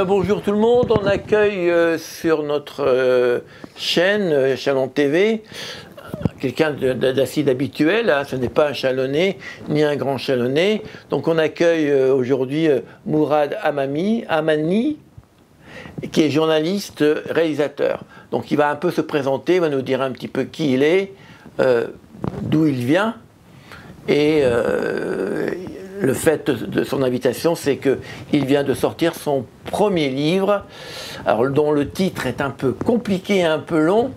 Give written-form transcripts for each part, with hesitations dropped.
Bonjour tout le monde, on accueille sur notre chaîne Chalon TV quelqu'un d'assez habituel, hein, ce n'est pas un Chalonnais ni un grand Chalonnais. Donc on accueille aujourd'hui Mourad Amani, qui est journaliste, réalisateur. Donc il va un peu se présenter, il va nous dire un petit peu qui il est, d'où il vient, et le fait de son invitation, c'est qu'il vient de sortir son premier livre, alors, dont le titre est un peu compliqué, un peu long,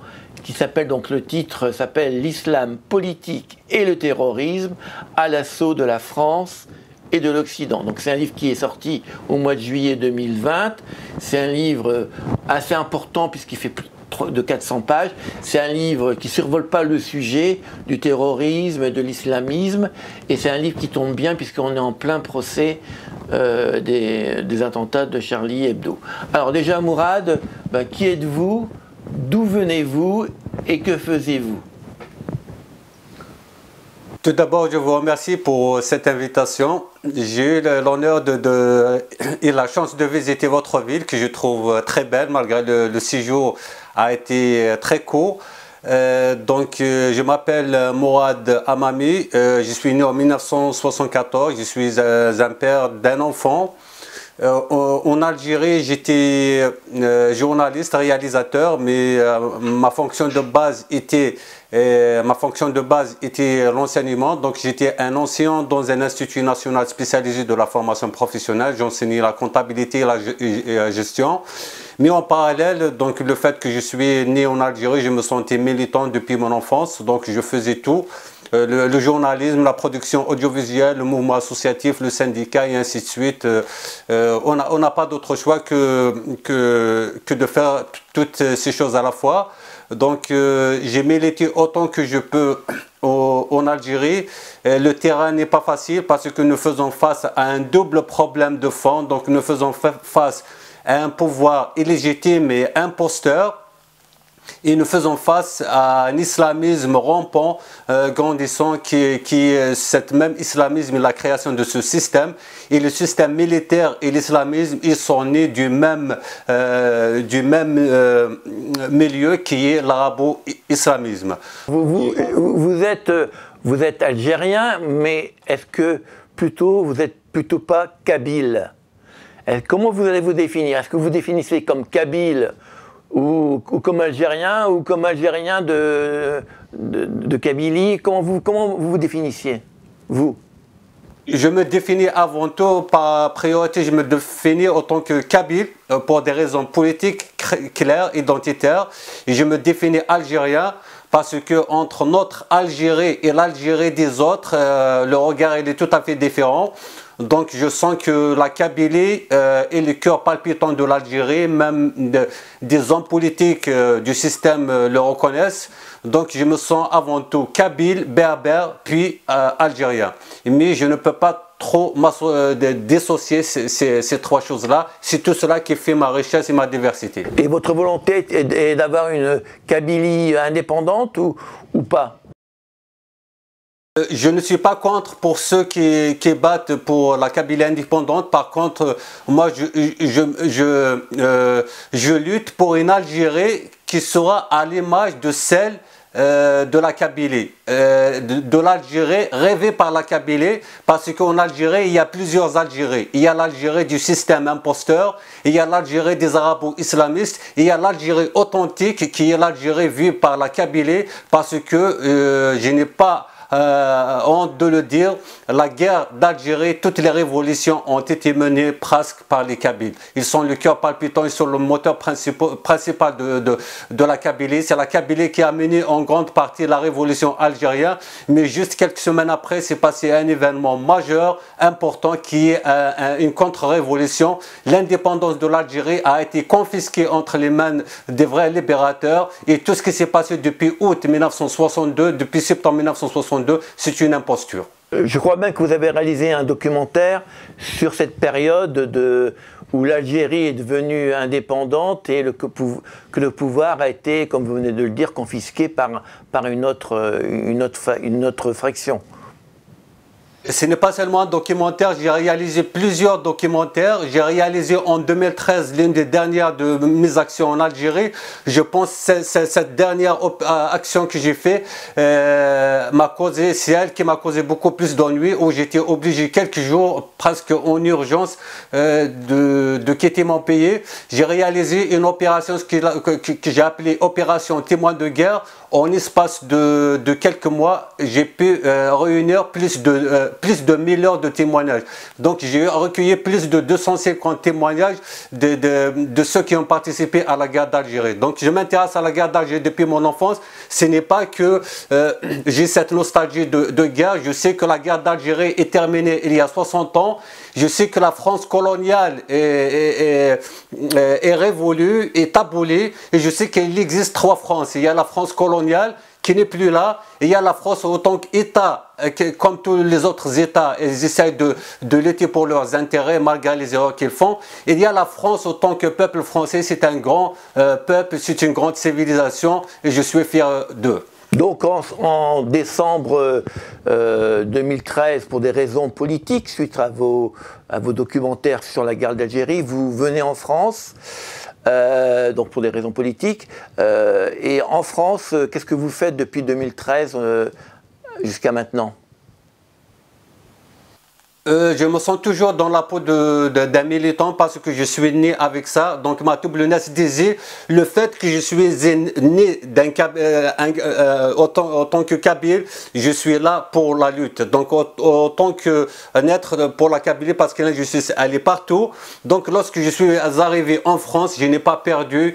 qui s'appelle donc, le titre s'appelle « L'islam politique et le terrorisme à l'assaut de la France et de l'Occident ». Donc c'est un livre qui est sorti au mois de juillet 2020. C'est un livre assez important puisqu'il fait plus de 400 pages. C'est un livre qui ne survole pas le sujet du terrorisme et de l'islamisme. Et c'est un livre qui tombe bien puisqu'on est en plein procès des attentats de Charlie Hebdo. Alors déjà Mourad, qui êtes-vous? D'où venez-vous et que faisiez-vous? Tout d'abord, je vous remercie pour cette invitation. J'ai eu l'honneur et la chance de visiter votre ville, que je trouve très belle, malgré le séjour a été très court. Je m'appelle Mourad Amani, je suis né en 1974, je suis un père d'un enfant. En Algérie, j'étais journaliste, réalisateur, mais ma fonction de base était l'enseignement. Donc j'étais un enseignant dans un institut national spécialisé de la formation professionnelle. J'enseignais la comptabilité et la gestion. Mais en parallèle, donc le fait que je suis né en Algérie, je me sentais militant depuis mon enfance. Donc je faisais tout. Le journalisme, la production audiovisuelle, le mouvement associatif, le syndicat et ainsi de suite. On n'a pas d'autre choix que de faire toutes ces choses à la fois. Donc j'ai milité autant que je peux en Algérie. Le terrain n'est pas facile parce que nous faisons face à un double problème de fond. Donc nous faisons face à un pouvoir illégitime et imposteur. Et nous faisons face à un islamisme rampant, grandissant, qui est cet même islamisme, la création de ce système. Et le système militaire et l'islamisme, ils sont nés du même milieu qui est l'arabo-islamisme. Vous êtes algérien, mais est-ce que vous êtes plutôt pas kabyle? Comment vous allez vous définir? Est-ce que vous définissez comme kabyle ou comme algérien, ou comme algérien de Kabylie? Comment vous définissiez, vous? Je me définis avant tout, par priorité, je me définis en tant que kabyle pour des raisons politiques claires, identitaires. Et je me définis algérien parce que entre notre Algérie et l'Algérie des autres, le regard il est tout à fait différent. Donc je sens que la Kabylie est le cœur palpitant de l'Algérie, même des hommes politiques du système le reconnaissent. Donc je me sens avant tout kabyle, berbère, puis algérien. Mais je ne peux pas trop dissocier ces trois choses-là. C'est tout cela qui fait ma richesse et ma diversité. Et votre volonté est d'avoir une Kabylie indépendante ou pas? Je ne suis pas contre pour ceux qui battent pour la Kabylie indépendante. Par contre, moi, je lutte pour une Algérie qui sera à l'image de celle de la Kabylie, de l'Algérie rêvée par la Kabylie, parce qu'en Algérie, il y a plusieurs Algéries. Il y a l'Algérie du système imposteur, il y a l'Algérie des arabo-islamistes, il y a l'Algérie authentique qui est l'Algérie vue par la Kabylie, parce que je n'ai pas honte de le dire, la guerre d'Algérie, toutes les révolutions ont été menées presque par les Kabyles. Ils sont le cœur palpitant, ils sont le moteur principal de la Kabylie. C'est la Kabylie qui a mené en grande partie la révolution algérienne, mais juste quelques semaines après, s'est passé un événement majeur, important, qui est une contre-révolution. L'indépendance de l'Algérie a été confisquée entre les mains des vrais libérateurs, et tout ce qui s'est passé depuis août 1962, depuis septembre 1962, c'est une imposture. Je crois bien que vous avez réalisé un documentaire sur cette période où l'Algérie est devenue indépendante et que le pouvoir a été, comme vous venez de le dire, confisqué par une autre fraction. Ce n'est pas seulement un documentaire, j'ai réalisé plusieurs documentaires. J'ai réalisé en 2013 l'une des dernières de mes actions en Algérie. Je pense que cette dernière action que j'ai faite c'est elle qui m'a causé beaucoup plus d'ennui, où j'étais obligé quelques jours, presque en urgence, de quitter mon pays. J'ai réalisé une opération que j'ai appelée Opération Témoin de guerre. En espace de quelques mois, j'ai pu réunir plus de 1000 heures de témoignages. Donc j'ai recueilli plus de 250 témoignages de ceux qui ont participé à la guerre d'Algérie. Donc je m'intéresse à la guerre d'Algérie depuis mon enfance. Ce n'est pas que j'ai cette nostalgie de guerre. Je sais que la guerre d'Algérie est terminée il y a 60 ans. Je sais que la France coloniale est révolue, est abolie. Et je sais qu'il existe 3 Frances. Il y a la France coloniale qui n'est plus là. Et il y a la France en tant qu'État, comme tous les autres États, ils essayent de lutter pour leurs intérêts malgré les erreurs qu'ils font. Et il y a la France en tant que peuple français, c'est un grand peuple, c'est une grande civilisation et je suis fier d'eux. Donc en décembre 2013, pour des raisons politiques, suite à vos documentaires sur la guerre d'Algérie, vous venez en France, donc pour des raisons politiques. Et en France, qu'est-ce que vous faites depuis 2013 jusqu'à maintenant ? Je me sens toujours dans la peau d'un militant parce que je suis né avec ça. Donc ma double nationalité, le fait que je suis né en tant que Kabyle, je suis là pour la lutte. Donc autant que naître pour la Kabylie parce que je suis allé partout. Donc lorsque je suis arrivé en France, je n'ai pas perdu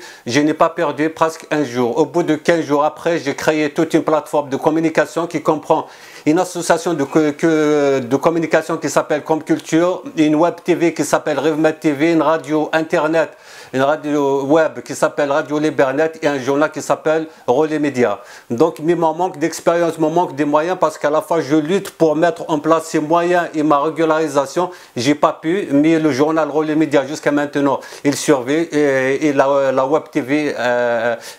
presque un jour. Au bout de 15 jours après, j'ai créé toute une plateforme de communication qui comprend une association de communication qui s'appelle Comculture, une web TV qui s'appelle RevMed TV, une radio internet, une radio web qui s'appelle Radio Libernet et un journal qui s'appelle Relais Média. Donc, mais mon manque d'expérience, mon manque de moyens, parce qu'à la fois je lutte pour mettre en place ces moyens et ma régularisation, j'ai pas pu, mais le journal Relais Média jusqu'à maintenant, il survit et la web TV,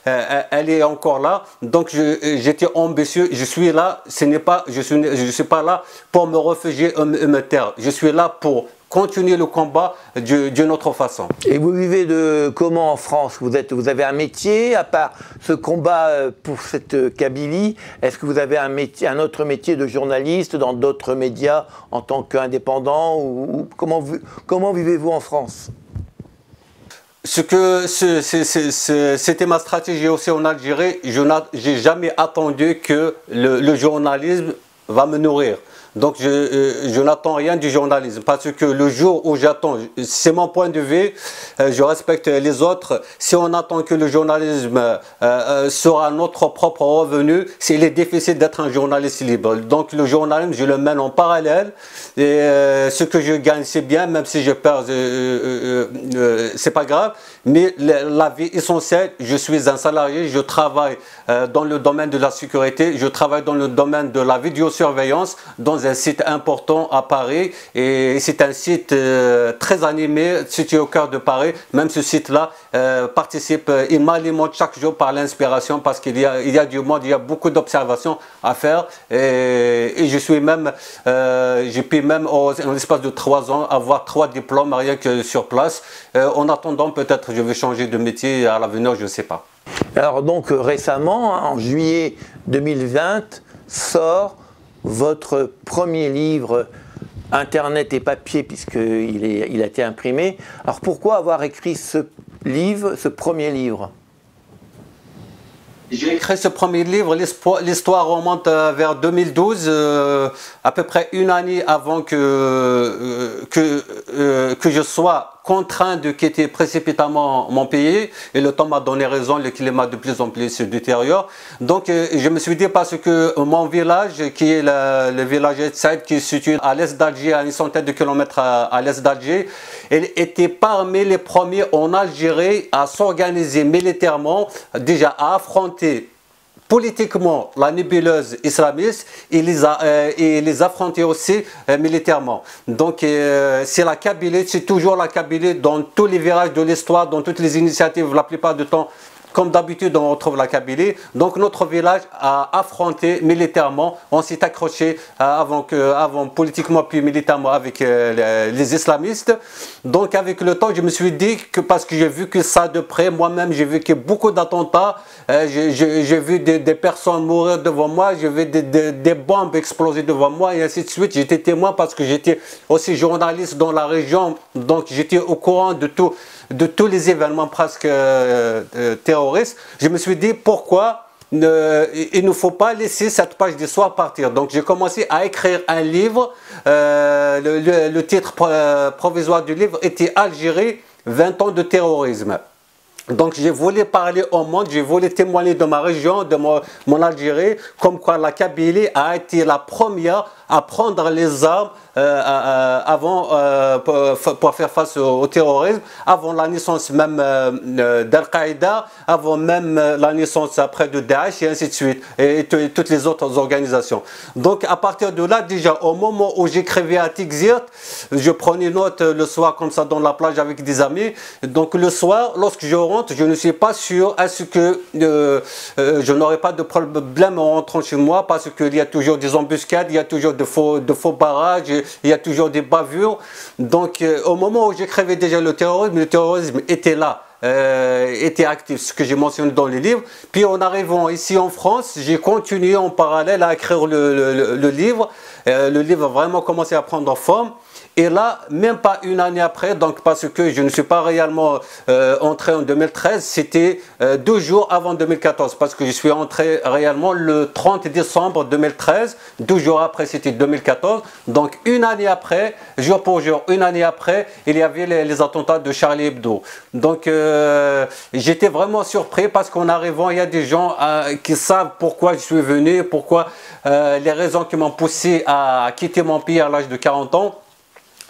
elle est encore là. Donc, j'étais ambitieux, je suis là, je suis pas là pour me réfugier et me taire. Je suis là pour continuer le combat d'une autre façon. Et vous vivez comment en France? Vous avez un métier, à part ce combat pour cette Kabylie? Est-ce que vous avez un autre métier de journaliste dans d'autres médias en tant qu'indépendant ou comment vivez-vous en France? C'était ma stratégie aussi en Algérie. Je n'ai jamais attendu que le journalisme va me nourrir. Donc je n'attends rien du journalisme parce que le jour où j'attends, c'est mon point de vue, je respecte les autres. Si on attend que le journalisme sera notre propre revenu, il est difficile d'être un journaliste libre. Donc le journalisme, je le mène en parallèle et ce que je gagne c'est bien, même si je perds, c'est pas grave. Mais la vie essentielle, je suis un salarié, je travaille dans le domaine de la sécurité, je travaille dans le domaine de la vidéosurveillance, dans un site important à Paris et c'est un site très animé, situé au cœur de Paris. Même ce site-là participe, il m'alimente chaque jour par l'inspiration parce qu'il y a du monde, il y a beaucoup d'observations à faire et je suis même, j'ai pu même en l'espace de 3 ans avoir 3 diplômes rien que sur place. En attendant, peut-être je vais changer de métier à l'avenir, je ne sais pas. Alors donc récemment, en juillet 2020, sort votre premier livre, Internet et papier, puisqu'il a été imprimé. Alors pourquoi avoir écrit ce premier livre? J'ai écrit ce premier livre, l'histoire remonte vers 2012, à peu près une année avant que je sois contraint de quitter précipitamment mon pays et le temps m'a donné raison, le climat de plus en plus se détériore. Donc je me suis dit parce que mon village, qui est le village Etsaïd, qui est situé à l'est d'Alger, à une centaine de kilomètres à l'est d'Alger, il était parmi les premiers en Algérie à s'organiser militairement, déjà à affronter politiquement la nébuleuse islamiste et les affronter aussi militairement. Donc c'est la Kabylie, c'est toujours la Kabylie dans tous les virages de l'histoire, dans toutes les initiatives, la plupart du temps comme d'habitude, on retrouve la Kabylie. Donc notre village a affronté militairement. On s'est accroché avant politiquement puis militairement avec les islamistes. Donc avec le temps, je me suis dit que parce que j'ai vu que ça de près, moi-même j'ai vu que beaucoup d'attentats, j'ai vu des personnes mourir devant moi, j'ai vu des bombes exploser devant moi et ainsi de suite. J'étais témoin parce que j'étais aussi journaliste dans la région, donc j'étais au courant de tous les événements presque terroristes. Je me suis dit pourquoi il ne faut pas laisser cette page d'histoire partir. Donc j'ai commencé à écrire un livre. Le titre provisoire du livre était Algérie, 20 ans de terrorisme. Donc j'ai voulu parler au monde, j'ai voulu témoigner de ma région, de mon Algérie, comme quoi la Kabylie a été la première à prendre les armes pour faire face au terrorisme, avant la naissance même d'Al-Qaïda, avant même la naissance après de Daesh et ainsi de suite, et toutes les autres organisations. Donc à partir de là, déjà au moment où j'écrivais à Tixirt, je prenais note le soir comme ça dans la plage avec des amis. Donc le soir, lorsque je rentre, je ne suis pas sûr à ce que je n'aurai pas de problème en rentrant chez moi, parce qu'il y a toujours des embuscades, il y a toujours de faux barrages, il y a toujours des bavures. Donc au moment où j'écrivais déjà le terrorisme était là, était actif, ce que j'ai mentionné dans les livres. Puis en arrivant ici en France, j'ai continué en parallèle à écrire le livre. Le livre a vraiment commencé à prendre forme. Et là, même pas une année après, donc parce que je ne suis pas réellement entré en 2013, c'était 2 jours avant 2014, parce que je suis entré réellement le 30 décembre 2013, 2 jours après c'était 2014, donc une année après, jour pour jour, une année après, il y avait les attentats de Charlie Hebdo. Donc j'étais vraiment surpris parce qu'en arrivant, il y a des gens qui savent pourquoi je suis venu, pourquoi les raisons qui m'ont poussé à quitter mon pays à l'âge de 40 ans.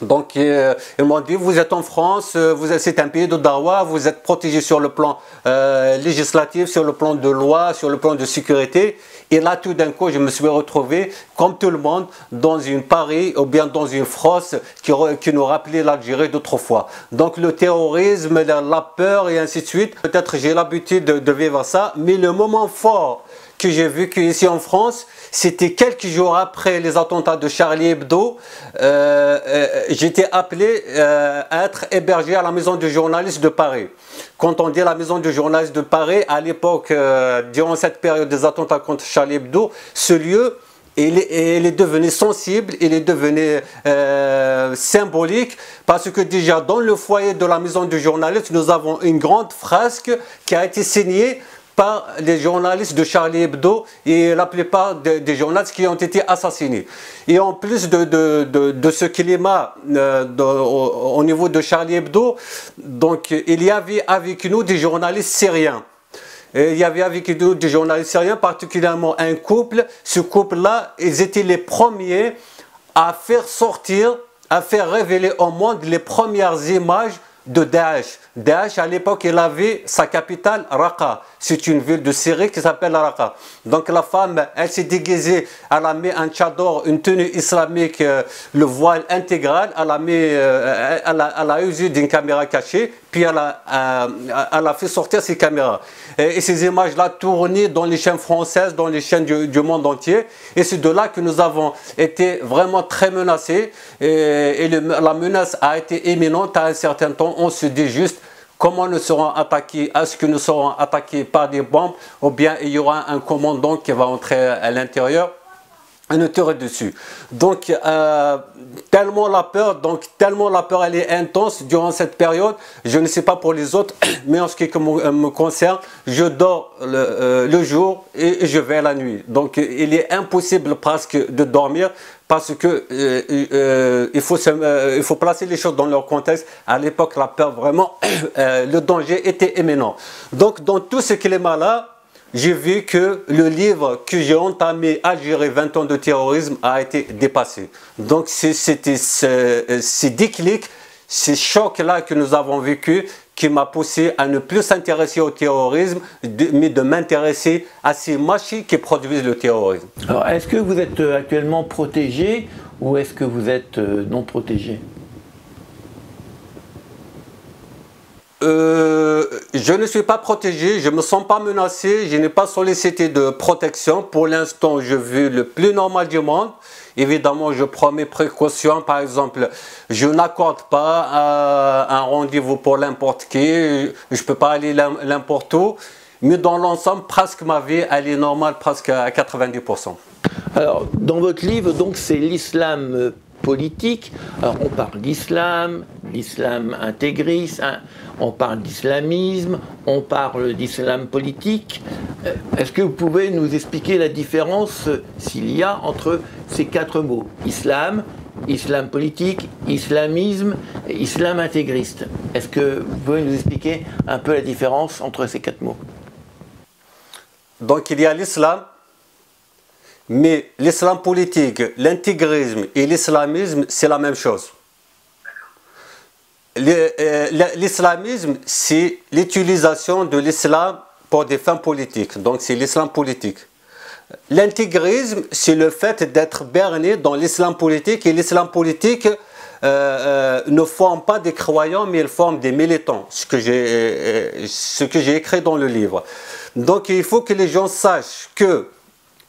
Donc ils m'ont dit, vous êtes en France, c'est un pays de Dawa, vous êtes protégé sur le plan législatif, sur le plan de loi, sur le plan de sécurité. Et là tout d'un coup je me suis retrouvé comme tout le monde dans une Paris ou bien dans une France qui nous rappelait l'Algérie d'autrefois. Donc le terrorisme, la peur et ainsi de suite, peut-être j'ai l'habitude de vivre ça, mais le moment fort que j'ai vécu ici en France, c'était quelques jours après les attentats de Charlie Hebdo. J'étais appelé à être hébergé à la maison du journaliste de Paris. Quand on dit la maison du journaliste de Paris, à l'époque, durant cette période des attentats contre Charlie Hebdo, ce lieu, il est devenu sensible, il est devenu symbolique, parce que déjà dans le foyer de la maison du journaliste, nous avons une grande fresque qui a été signée par les journalistes de Charlie Hebdo et la plupart des journalistes qui ont été assassinés. Et en plus de ce climat au niveau de Charlie Hebdo, donc il y avait avec nous des journalistes syriens. Et il y avait avec nous des journalistes syriens, particulièrement un couple. Ce couple-là, ils étaient les premiers à faire sortir, à faire révéler au monde les premières images de Daesh. Daesh, à l'époque, il avait sa capitale, Raqqa. C'est une ville de Syrie qui s'appelle Raqqa. Donc la femme, elle s'est déguisée, elle a mis un tchador, une tenue islamique, le voile intégral, elle a usé d'une caméra cachée, puis elle a fait sortir ses caméras. Et ces images-là tournaient dans les chaînes françaises, dans les chaînes du monde entier. Et c'est de là que nous avons été vraiment très menacés. Et la menace a été imminente à un certain temps. On se dit juste comment nous serons attaqués. Est-ce que nous serons attaqués par des bombes ou bien il y aura un commandant qui va entrer à l'intérieur et nous tirer dessus. Donc tellement la peur elle est intense durant cette période. Je ne sais pas pour les autres, mais en ce qui me concerne, je dors le jour et je vais la nuit. Donc il est impossible presque de dormir, parce que il faut placer les choses dans leur contexte. À l'époque, la peur, vraiment, le danger était imminent. Donc dans tout ce climat-là, j'ai vu que le livre que j'ai entamé, Algérie, 20 ans de terrorisme, a été dépassé. Donc c'était ces déclics, ces chocs-là que nous avons vécus, qui m'a poussé à ne plus s'intéresser au terrorisme, mais de m'intéresser à ces machines qui produisent le terrorisme. Alors, est-ce que vous êtes actuellement protégé ou est-ce que vous êtes non protégé? Je ne suis pas protégé, je ne me sens pas menacé, je n'ai pas sollicité de protection. Pour l'instant, je vis le plus normal du monde. Évidemment, je prends mes précautions. Par exemple, je n'accorde pas un rendez-vous pour n'importe qui. Je ne peux pas aller n'importe où. Mais dans l'ensemble, presque ma vie, elle est normale, presque à 90%. Alors, dans votre livre, donc, c'est l'islam politique. Alors, on parle d'islam, l'islam intégriste, hein, on parle d'islamisme, on parle d'islam politique. Est-ce que vous pouvez nous expliquer la différence, s'il y a, entre ces quatre mots? Islam, islam politique, islamisme et islam intégriste. Est-ce que vous pouvez nous expliquer un peu la différence entre ces quatre mots? Donc, il y a l'islam. Mais l'islam politique, l'intégrisme et l'islamisme, c'est la même chose. L'islamisme, c'est l'utilisation de l'islam pour des fins politiques. Donc c'est l'islam politique. L'intégrisme, c'est le fait d'être berné dans l'islam politique. Et l'islam politique ne forme pas des croyants, mais il forme des militants. Ce que j'ai écrit dans le livre. Donc il faut que les gens sachent que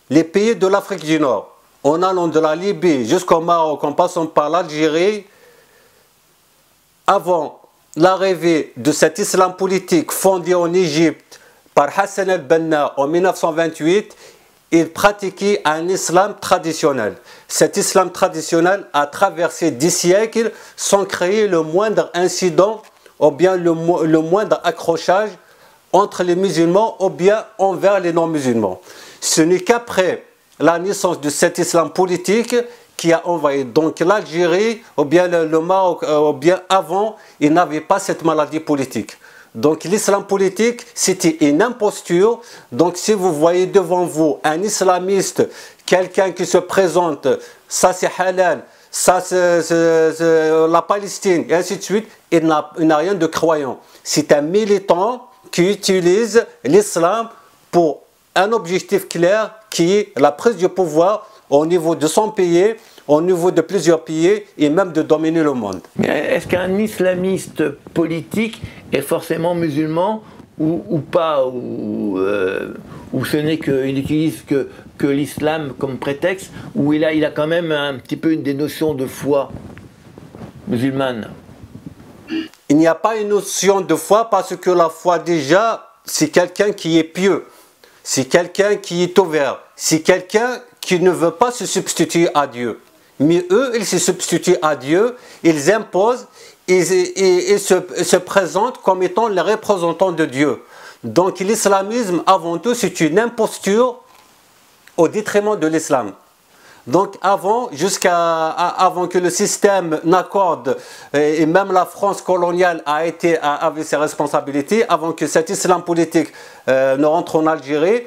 les pays de l'Afrique du Nord, en allant de la Libye jusqu'au Maroc, en passant par l'Algérie, avant l'arrivée de cet islam politique fondé en Égypte par Hassan el-Banna en 1928, ils pratiquaient un islam traditionnel. Cet islam traditionnel a traversé 10 siècles sans créer le moindre incident ou bien le moindre accrochage entre les musulmans ou bien envers les non-musulmans. Ce n'est qu'après la naissance de cet islam politique qui a envahi donc l'Algérie ou bien le Maroc, ou bien avant, il n'avait pas cette maladie politique. Donc l'islam politique, c'était une imposture. Donc si vous voyez devant vous un islamiste, quelqu'un qui se présente, ça c'est halal, ça c'est la Palestine, et ainsi de suite, il n'a rien de croyant. C'est un militant qui utilise l'islam pour un objectif clair qui est la prise du pouvoir au niveau de son pays, au niveau de plusieurs pays et même de dominer le monde. Est-ce qu'un islamiste politique est forcément musulman ou pas, ou ce n'est qu'il n'utilise que l'islam comme prétexte, ou il a quand même un petit peu des notions de foi musulmane? Il n'y a pas une notion de foi parce que la foi déjà, c'est quelqu'un qui est pieux. C'est quelqu'un qui est ouvert, c'est quelqu'un qui ne veut pas se substituer à Dieu. Mais eux, ils se substituent à Dieu, ils imposent et se présentent comme étant les représentants de Dieu. Donc l'islamisme, avant tout, c'est une imposture au détriment de l'islam. Donc avant que le système n'accorde, et même la France coloniale avait ses responsabilités, avant que cet islam politique ne rentre en Algérie,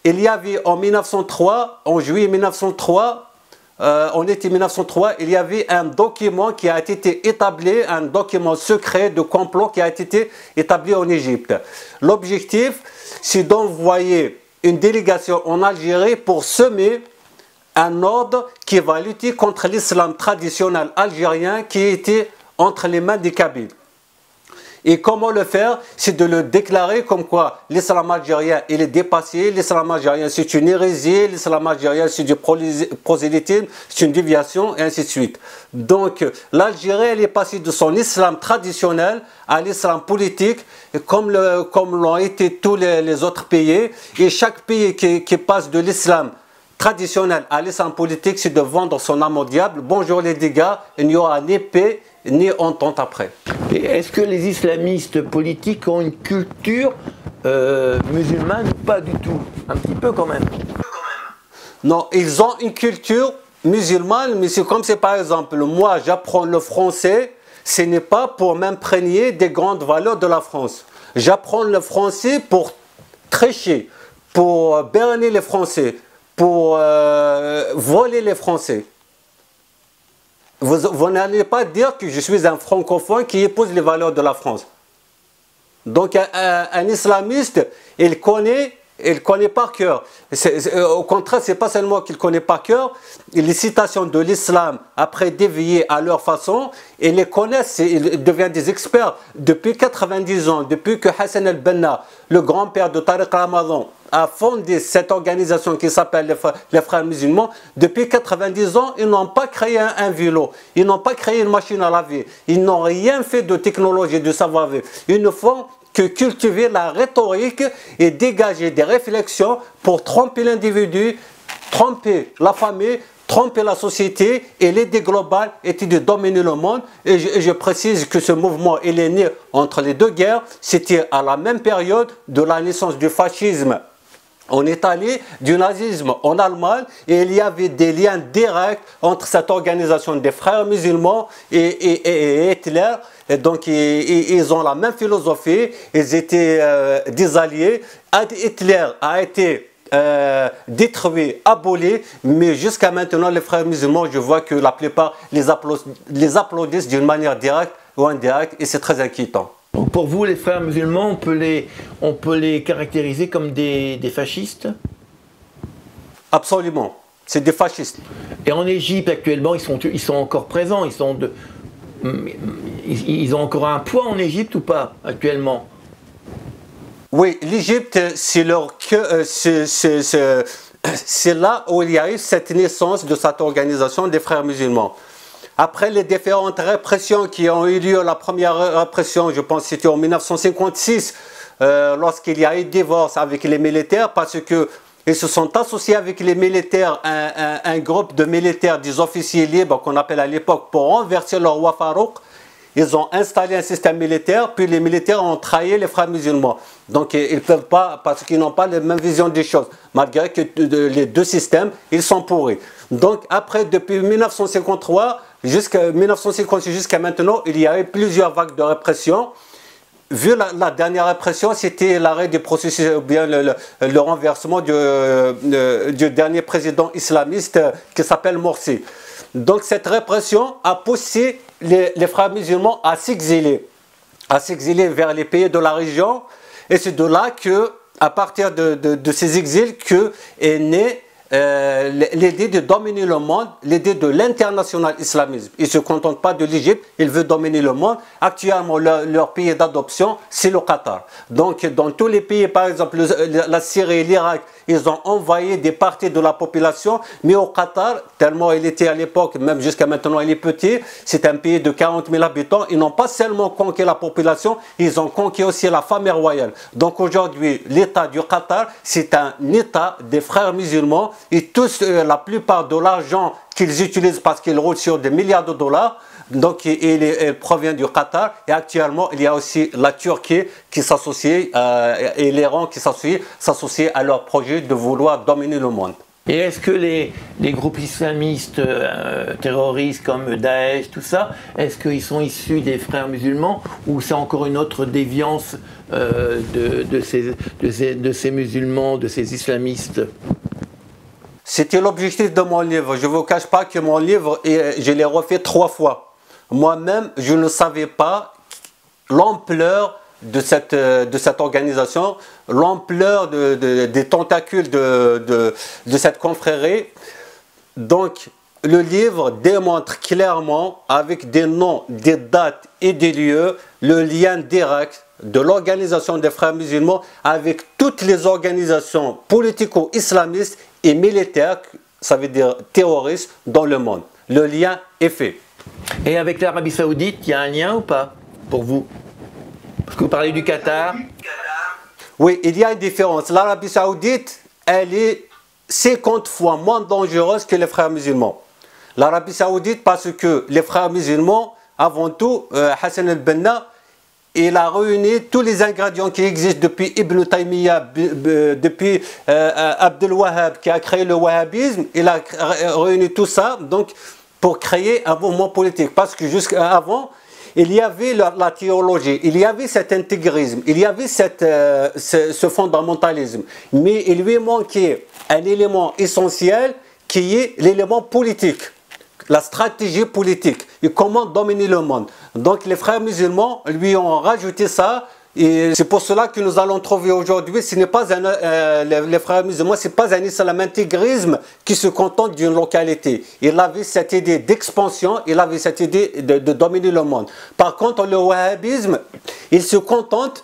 il y avait en 1903, en juillet 1903, en été 1903, il y avait un document qui a été établi, un document secret de complot qui a été établi en Égypte. L'objectif, c'est d'envoyer une délégation en Algérie pour semer un ordre qui va lutter contre l'islam traditionnel algérien qui était entre les mains des Kabyles. Et comment le faire? C'est de le déclarer comme quoi l'islam algérien il est dépassé, l'islam algérien c'est une hérésie, l'islam algérien c'est du prosélytisme, c'est une déviation et ainsi de suite. Donc l'Algérie elle est passée de son islam traditionnel à l'islam politique comme l'ont été tous les autres pays. Et chaque pays qui passe de l'islam traditionnel à l'islam politique, c'est de vendre son âme au diable. Bonjour les dégâts, il n'y aura ni paix ni entente après. Est-ce que les islamistes politiques ont une culture musulmane ou pas du tout? Un petit peu quand même. Non, ils ont une culture musulmane, mais c'est comme si par exemple, moi j'apprends le français, ce n'est pas pour m'imprégner des grandes valeurs de la France. J'apprends le français pour tricher, pour berner les Français, pour voler les Français. Vous n'allez pas dire que je suis un francophone qui épouse les valeurs de la France. Donc un islamiste, il connaît il connaît par cœur. Au contraire, c'est pas seulement qu'il connaît par cœur, les citations de l'islam, après déviées à leur façon, ils les connaissent, ils deviennent des experts. Depuis 90 ans, depuis que Hassan el-Banna, le grand-père de Tariq Ramadan, a fondé cette organisation qui s'appelle les Frères musulmans, depuis 90 ans, ils n'ont pas créé un vélo, ils n'ont pas créé une machine à laver, ils n'ont rien fait de technologie, de savoir-vivre. Ils ne font que cultiver la rhétorique et dégager des réflexions pour tromper l'individu, tromper la famille, tromper la société, et l'idée globale était de dominer le monde. Et je précise que ce mouvement, il est né entre les deux guerres, c'était à la même période de la naissance du fascisme en Italie, du nazisme en Allemagne, et il y avait des liens directs entre cette organisation des frères musulmans et Hitler. Et donc ils ont la même philosophie, ils étaient des alliés. Hitler a été détruit, aboli, mais jusqu'à maintenant les frères musulmans, je vois que la plupart les applaudissent d'une manière directe ou indirecte, et c'est très inquiétant. Donc pour vous, les frères musulmans, on peut les caractériser comme des fascistes? Absolument, c'est des fascistes. Et en Égypte actuellement, ils sont encore présents, ils ont encore un poids en Égypte ou pas actuellement? Oui, l'Égypte, c'est là où il y a eu cette naissance de cette organisation des frères musulmans. Après les différentes répressions qui ont eu lieu, la première répression, je pense que c'était en 1956, lorsqu'il y a eu divorce avec les militaires, parce qu'ils se sont associés avec les militaires, un groupe de militaires, des officiers libres qu'on appelle à l'époque, pour renverser le roi Farouk. Ils ont installé un système militaire, puis les militaires ont trahi les frères musulmans. Donc ils ne peuvent pas, parce qu'ils n'ont pas la même vision des choses, malgré que les deux systèmes, ils sont pourris. Donc après, depuis 1953, jusqu'à 1956 jusqu'à maintenant, il y a eu plusieurs vagues de répression. Vu la dernière répression, c'était l'arrêt du processus, ou bien le renversement du dernier président islamiste qui s'appelle Morsi. Donc cette répression a poussé les frères musulmans à s'exiler vers les pays de la région. Et c'est de là que, à partir de ces exils, que est née l'idée de dominer le monde, l'idée de l'international islamisme. Ils ne se contentent pas de l'Égypte, ils veulent dominer le monde. Actuellement, leur pays d'adoption, c'est le Qatar. Donc, dans tous les pays, par exemple, la Syrie et l'Irak, ils ont envoyé des parties de la population, mais au Qatar, tellement il était à l'époque, même jusqu'à maintenant il est petit, c'est un pays de 40 000 habitants, ils n'ont pas seulement conquis la population, ils ont conquis aussi la famille royale. Donc aujourd'hui, l'État du Qatar, c'est un État des frères musulmans, et tous, la plupart de l'argent qu'ils utilisent, parce qu'ils roulent sur des milliards de dollars, donc il provient du Qatar, et actuellement il y a aussi la Turquie qui s'associe et l'Iran qui s'associe à leur projet de vouloir dominer le monde. Et est-ce que les groupes islamistes terroristes comme Daesh, tout ça, est-ce qu'ils sont issus des frères musulmans, ou c'est encore une autre déviance de ces musulmans, de ces islamistes? C'était l'objectif de mon livre. Je ne vous cache pas que mon livre, je l'ai refait 3 fois. Moi-même, je ne savais pas l'ampleur de cette organisation, l'ampleur des tentacules de cette confrérie. Donc, le livre démontre clairement, avec des noms, des dates et des lieux, le lien direct de l'organisation des frères musulmans avec toutes les organisations politico-islamistes et militaires, ça veut dire terroristes, dans le monde. Le lien est fait. Et avec l'Arabie Saoudite, il y a un lien ou pas, pour vous? Parce que vous parlez du Qatar. Oui, il y a une différence. L'Arabie Saoudite, elle est 50 fois moins dangereuse que les frères musulmans. L'Arabie Saoudite, parce que les frères musulmans, avant tout, Hassan el-Banna, il a réuni tous les ingrédients qui existent depuis Ibn Taymiyyah, depuis Abdel Wahhab qui a créé le wahhabisme. Il a réuni tout ça donc, pour créer un mouvement politique. Parce que jusqu'avant, il y avait la théologie, il y avait cet intégrisme, il y avait ce fondamentalisme. Mais il lui manquait un élément essentiel qui est l'élément politique. La stratégie politique et comment dominer le monde. Donc les frères musulmans lui ont rajouté ça. Et c'est pour cela que nous allons trouver aujourd'hui, ce n'est pas les frères musulmans, ce n'est pas un islam intégrisme qui se contente d'une localité. Il avait cette idée d'expansion, il avait cette idée de dominer le monde. Par contre, le wahhabisme, il se contente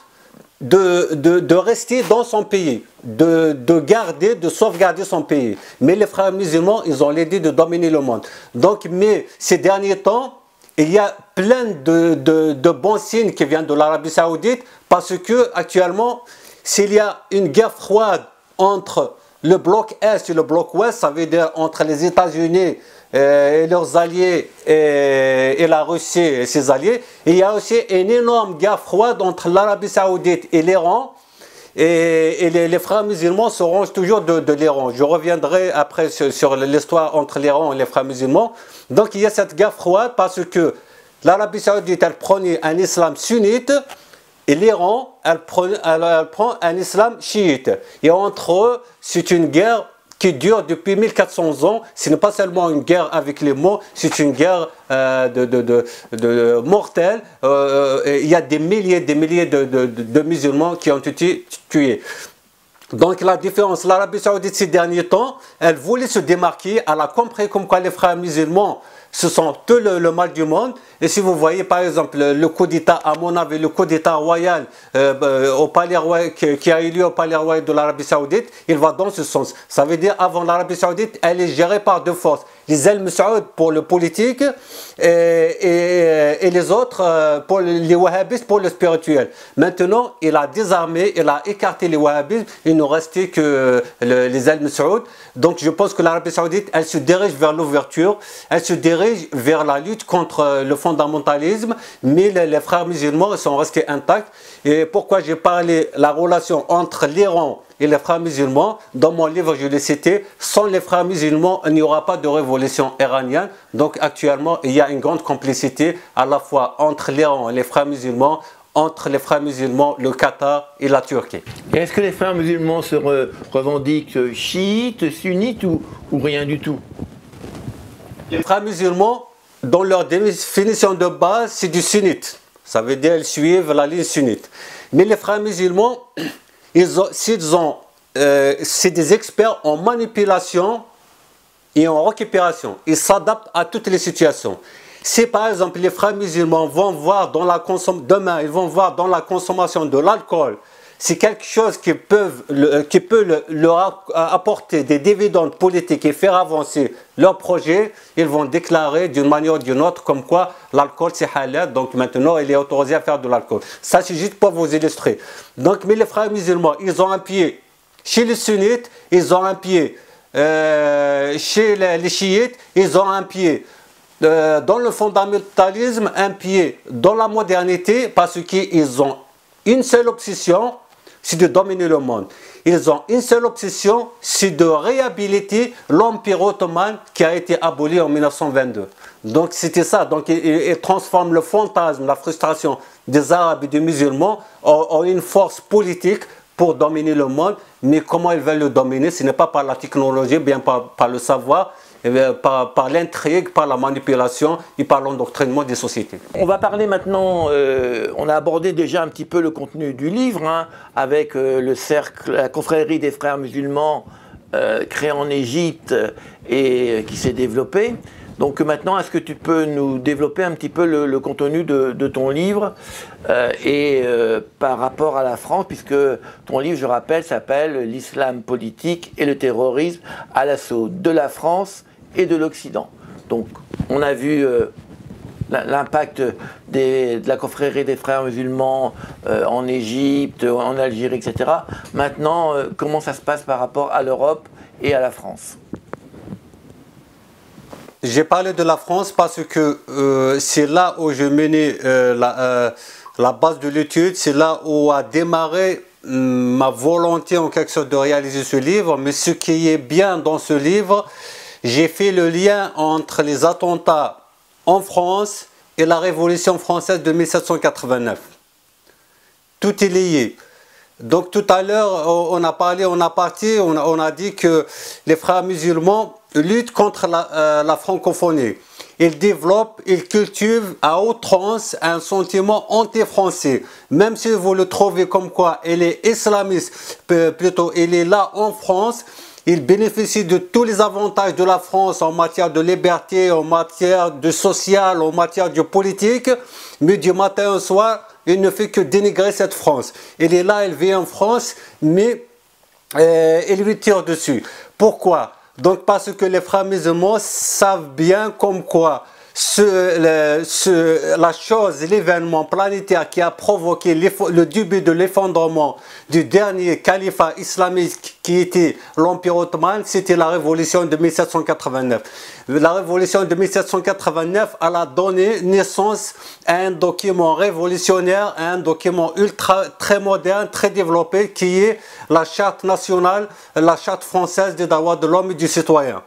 de rester dans son pays, de garder, de sauvegarder son pays. Mais les frères musulmans, ils ont l'idée de dominer le monde. Donc, mais ces derniers temps, il y a plein de bons signes qui viennent de l'Arabie Saoudite parce que actuellement, s'il y a une guerre froide entre le bloc Est et le bloc Ouest, ça veut dire entre les États-Unis et leurs alliés et la Russie et ses alliés, il y a aussi une énorme guerre froide entre l'Arabie Saoudite et l'Iran. Et les frères musulmans se rangent toujours de l'Iran. Je reviendrai après sur l'histoire entre l'Iran et les frères musulmans. Donc il y a cette guerre froide parce que l'Arabie Saoudite, elle prenait un islam sunnite et l'Iran, elle prend un islam chiite. Et entre eux, c'est une guerre qui dure depuis 1400 ans. Ce n'est pas seulement une guerre avec les mots, c'est une guerre mortelle. Il y a des milliers de musulmans qui ont été tués. Donc la différence, l'Arabie Saoudite ces derniers temps, elle voulait se démarquer, elle a compris comme quoi les frères musulmans, ce sont eux le mal du monde. Et si vous voyez par exemple le coup d'État, à mon avis, le coup d'État royal au palais royal, qui a eu lieu au palais royal de l'Arabie Saoudite, il va dans ce sens. Ça veut dire avant l'Arabie Saoudite, elle est gérée par deux forces. Les Al-Moussaoud pour le politique et les autres, pour les wahhabistes pour le spirituel. Maintenant, il a désarmé, il a écarté les wahhabistes, il ne restait que les Al-Moussaoud. Donc je pense que l'Arabie Saoudite, elle se dirige vers l'ouverture, elle se dirige vers la lutte contre le fondamentalisme, mais les frères musulmans sont restés intacts. Et pourquoi j'ai parlé la relation entre l'Iran et les frères musulmans, dans mon livre je l'ai cité, sans les frères musulmans, il n'y aura pas de révolution iranienne. Donc actuellement, il y a une grande complicité à la fois entre l'Iran et les frères musulmans, entre les frères musulmans, le Qatar et la Turquie. Est-ce que les frères musulmans se revendiquent chiites, sunnites ou rien du tout? Les frères musulmans, dans leur définition de base, c'est du sunnite. Ça veut dire qu'ils suivent la ligne sunnite. Mais les frères musulmans, c'est des experts en manipulation et en récupération. Ils s'adaptent à toutes les situations. Si par exemple les frères musulmans vont voir demain, ils vont voir dans la consommation de l'alcool, c'est quelque chose qui peut leur apporter des dividendes politiques et faire avancer leur projet, ils vont déclarer d'une manière ou d'une autre comme quoi l'alcool c'est halal, donc maintenant il est autorisé à faire de l'alcool. Ça c'est juste pour vous illustrer. Donc mais les frères musulmans, ils ont un pied chez les sunnites, ils ont un pied chez les chiites, ils ont un pied dans le fondamentalisme, un pied dans la modernité parce qu'ils ont une seule obsession, c'est de dominer le monde. Ils ont une seule obsession, c'est de réhabiliter l'Empire ottoman qui a été aboli en 1922. Donc c'était ça, donc ils transforment le fantasme, la frustration des Arabes et des musulmans en une force politique pour dominer le monde. Mais comment ils veulent le dominer? Ce n'est pas par la technologie, bien par le savoir, par l'intrigue, par la manipulation et par l'endoctrinement des sociétés. On va parler maintenant, on a abordé déjà un petit peu le contenu du livre, hein, avec le cercle, la confrérie des frères musulmans créée en Égypte et qui s'est développée. Donc maintenant, est-ce que tu peux nous développer un petit peu le contenu de ton livre par rapport à la France, puisque ton livre, je rappelle, s'appelle « L'islam politique et le terrorisme à l'assaut de la France et de l'Occident ». Donc on a vu l'impact de la confrérie des frères musulmans en Égypte, en Algérie, etc. Maintenant, comment ça se passe par rapport à l'Europe et à la France? J'ai parlé de la France parce que c'est là où je menais la base de l'étude, c'est là où a démarré ma volonté en quelque sorte de réaliser ce livre. Mais ce qui est bien dans ce livre, j'ai fait le lien entre les attentats en France et la Révolution française de 1789. Tout est lié. Donc tout à l'heure, on a parlé, on a dit que les frères musulmans luttent contre la francophonie. ils développent, ils cultivent à outrance un sentiment anti-français. Même si vous le trouvez comme quoi il est islamiste, plutôt il est là en France, il bénéficie de tous les avantages de la France en matière de liberté, en matière de social, en matière de politique, mais du matin au soir, il ne fait que dénigrer cette France. Il est là, il vit en France, mais il lui tire dessus. Pourquoi? Donc parce que les frères musulmans savent bien comme quoi la chose, l'événement planétaire qui a provoqué le début de l'effondrement du dernier califat islamique qui était l'Empire ottoman, c'était la révolution de 1789. La révolution de 1789, elle a donné naissance à un document révolutionnaire, à un document très moderne, très développé, qui est la charte nationale, la charte française des droits de l'homme et du citoyen.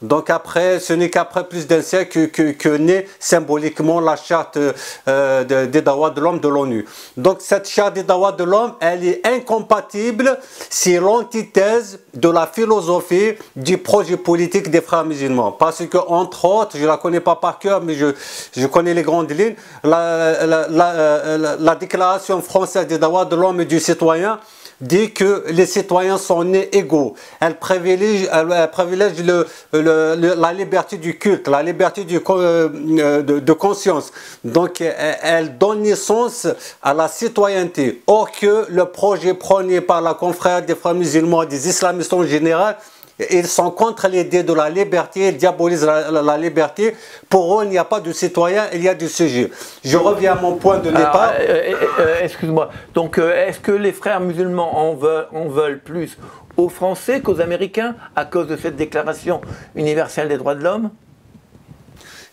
Donc après, ce n'est qu'après plus d'un siècle que naît symboliquement la charte des droits de l'homme de l'ONU. Donc cette charte des droits de l'homme, elle est incompatible, c'est l'antithèse de la philosophie du projet politique des frères musulmans. Parce que, entre autres, je ne la connais pas par cœur, mais je connais les grandes lignes, la déclaration française des droits de l'homme et du citoyen dit que les citoyens sont nés égaux. Elle privilège la liberté du culte, la liberté de conscience. Donc, elle donne naissance à la citoyenneté. Or que le projet prôné par la confrère des frères musulmans, des islamistes en général, ils sont contre l'idée de la liberté, ils diabolisent la liberté. Pour eux, il n'y a pas de citoyen, il y a du sujet. Je reviens à mon point de départ. Excuse-moi. Donc, est-ce que les frères musulmans en veulent plus aux Français qu'aux Américains à cause de cette déclaration universelle des droits de l'homme?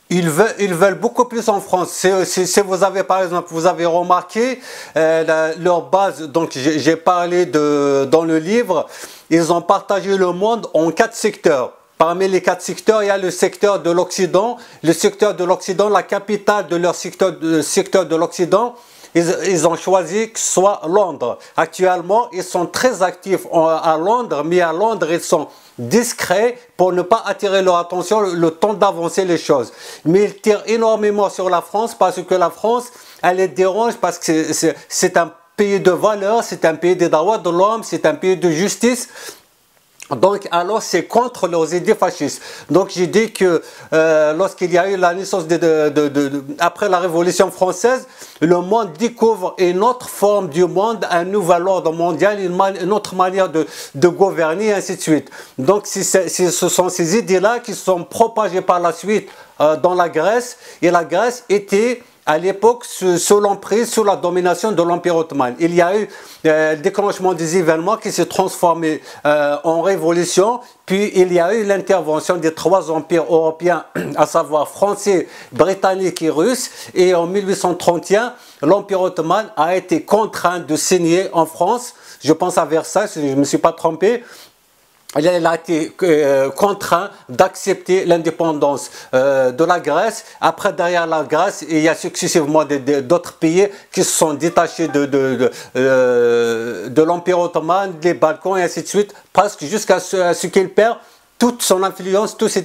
Ils veulent beaucoup plus en France. Si vous avez, par exemple, vous avez remarqué leur base, donc j'ai parlé dans le livre, ils ont partagé le monde en 4 secteurs. Parmi les 4 secteurs, il y a le secteur de l'Occident. Le secteur de l'Occident, la capitale de leur secteur de l'Occident, ils ont choisi que ce soit Londres. Actuellement, ils sont très actifs à Londres, mais à Londres, ils sont discrets pour ne pas attirer leur attention le temps d'avancer les choses. Mais ils tirent énormément sur la France parce que la France, elle les dérange parce que c'est un pays de valeurs, c'est un pays des droits de l'homme, c'est un pays de justice. Donc, alors, c'est contre leurs idées fascistes. Donc, j'ai dit que lorsqu'il y a eu la naissance après la Révolution française, le monde découvre une autre forme du monde, un nouvel ordre mondial, une autre manière de gouverner, et ainsi de suite. Donc, ce sont ces idées-là qui sont propagées par la suite dans la Grèce. Et la Grèce était à l'époque sous l'emprise, sous la domination de l'Empire ottoman. Il y a eu le déclenchement des événements qui s'est transformé en révolution, puis il y a eu l'intervention des 3 empires européens, à savoir français, britannique et russe, et en 1831, l'Empire ottoman a été contraint de signer en France, je pense à Versailles, si je ne me suis pas trompé, il a été contraint d'accepter l'indépendance de la Grèce. Après, derrière la Grèce, il y a successivement d'autres pays qui se sont détachés de l'Empire ottoman, des Balkans et ainsi de suite, presque jusqu'à ce qu'il perd toute son influence, tous ces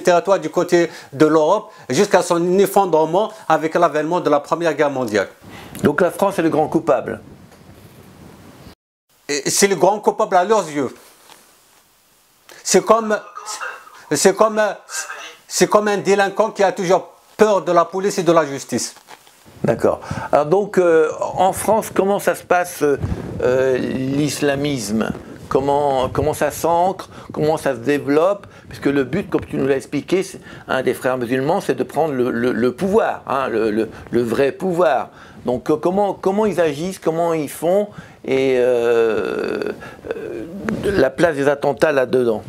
territoires du côté de l'Europe, jusqu'à son effondrement avec l'avènement de la Première Guerre mondiale. Donc la France est le grand coupable? C'est le grand coupable à leurs yeux. C'est comme un délinquant qui a toujours peur de la police et de la justice. D'accord. Alors donc, en France, comment ça se passe l'islamisme? Comment ça s'ancre? Comment ça se développe? Puisque le but, comme tu nous l'as expliqué, un des frères musulmans, c'est de prendre le pouvoir, hein, le vrai pouvoir. Donc comment ils agissent, comment ils font, et la place des attentats là-dedans?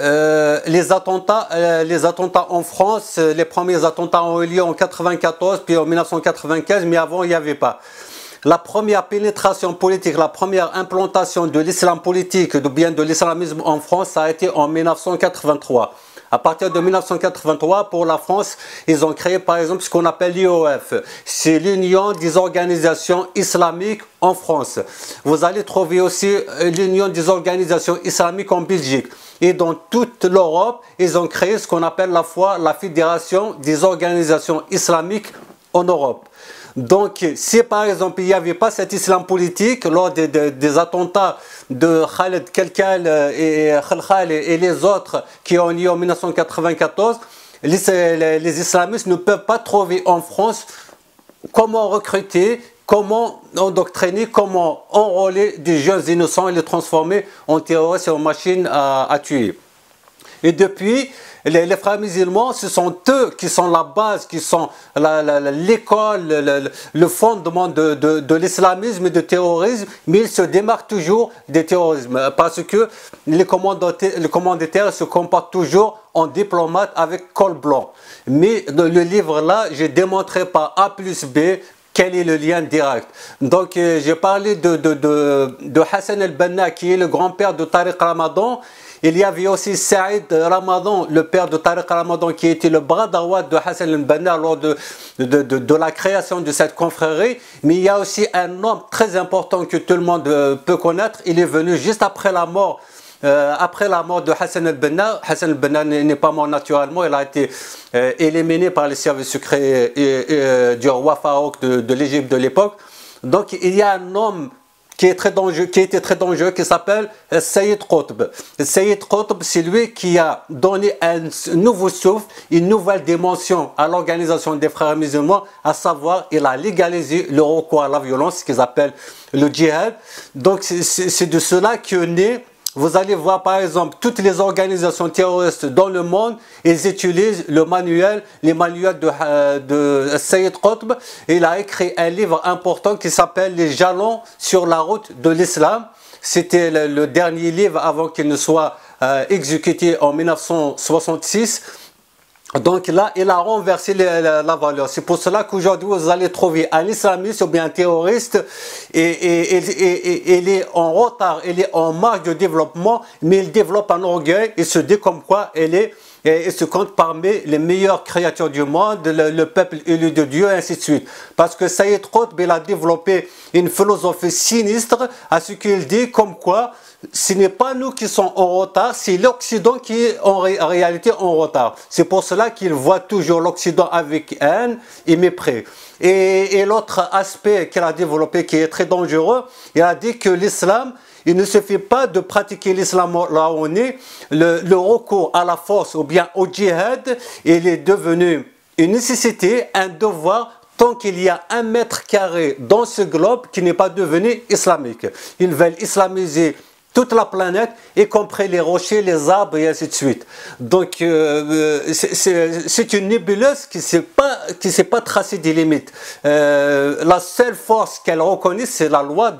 Les attentats en France, les premiers attentats ont eu lieu en 1994 puis en 1995, mais avant il n'y avait pas. La première pénétration politique, la première implantation de l'islam politique, bien de l'islamisme en France, ça a été en 1983. À partir de 1983, pour la France, ils ont créé par exemple ce qu'on appelle l'IOF. C'est l'Union des organisations islamiques en France. Vous allez trouver aussi l'Union des organisations islamiques en Belgique. Et dans toute l'Europe, ils ont créé ce qu'on appelle la Fédération des organisations islamiques en Europe. Donc, si par exemple il n'y avait pas cet islam politique lors des attentats de Khaled Kelkal et Khalkhal et les autres qui ont eu en 1994, les islamistes ne peuvent pas trouver en France comment recruter, comment endoctriner, comment enrôler des jeunes innocents et les transformer en terroristes et en machines à tuer. Et depuis, les frères musulmans, ce sont eux qui sont la base, qui sont l'école, le fondement de l'islamisme et du terrorisme, mais ils se démarquent toujours des terrorismes parce que les commanditaires se comportent toujours en diplomate avec col blanc. Mais dans le livre-là, j'ai démontré par A plus B quel est le lien direct. Donc, j'ai parlé de Hassan el-Banna, qui est le grand-père de Tariq Ramadan. Il y avait aussi Saïd Ramadan, le père de Tariq Ramadan, qui était le bras droit de Hassan el-Banna lors de la création de cette confrérie. Mais il y a aussi un homme très important que tout le monde peut connaître. Il est venu juste après la mort de Hassan el-Banna. Hassan el-Banna n'est pas mort naturellement, il a été éliminé par les services secrets du roi Farouk de l'Égypte de l'époque. Donc il y a un homme qui était très dangereux, qui s'appelle Sayyid Qutb. Sayyid Qutb, c'est lui qui a donné un nouveau souffle, une nouvelle dimension à l'organisation des frères musulmans, à savoir, il a légalisé le recours à la violence, ce qu'ils appellent le djihad. Donc c'est de cela qu'est né. Vous allez voir par exemple toutes les organisations terroristes dans le monde, ils utilisent les manuels de Sayyid Qutb. Il a écrit un livre important qui s'appelle Les jalons sur la route de l'islam. C'était le dernier livre avant qu'il ne soit exécuté en 1966. Donc là, il a renversé la valeur. C'est pour cela qu'aujourd'hui, vous allez trouver un islamiste ou bien un terroriste et il est en retard, il est en marge de développement, mais il développe un orgueil et se dit comme quoi il se compte parmi les meilleures créatures du monde, le peuple élu de Dieu, et ainsi de suite. Parce que Sayyid Qutb, il a développé une philosophie sinistre à ce qu'il dit comme quoi ce n'est pas nous qui sommes en retard, c'est l'Occident qui est en réalité en retard. C'est pour cela qu'il voit toujours l'Occident avec haine et mépris. Et l'autre aspect qu'il a développé qui est très dangereux, il a dit que l'islam, il ne suffit pas de pratiquer l'islam là où on est, le recours à la force ou bien au djihad, il est devenu une nécessité, un devoir, tant qu'il y a 1 mètre carré dans ce globe qui n'est pas devenu islamique. Ils veulent islamiser toute la planète, y compris les rochers, les arbres et ainsi de suite. Donc c'est une nébuleuse qui ne sait pas tracer des limites. La seule force qu'elle reconnaît, c'est la loi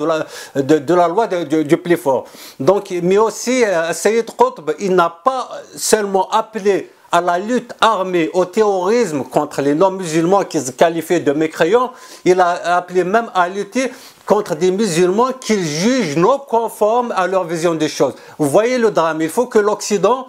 du plus fort. Donc, mais aussi Sayyid Qutb, il n'a pas seulement appelé à la lutte armée, au terrorisme contre les non-musulmans qui se qualifient de mécréants, il a appelé même à lutter contre des musulmans qu'ils jugent non conformes à leur vision des choses. Vous voyez le drame, il faut que l'Occident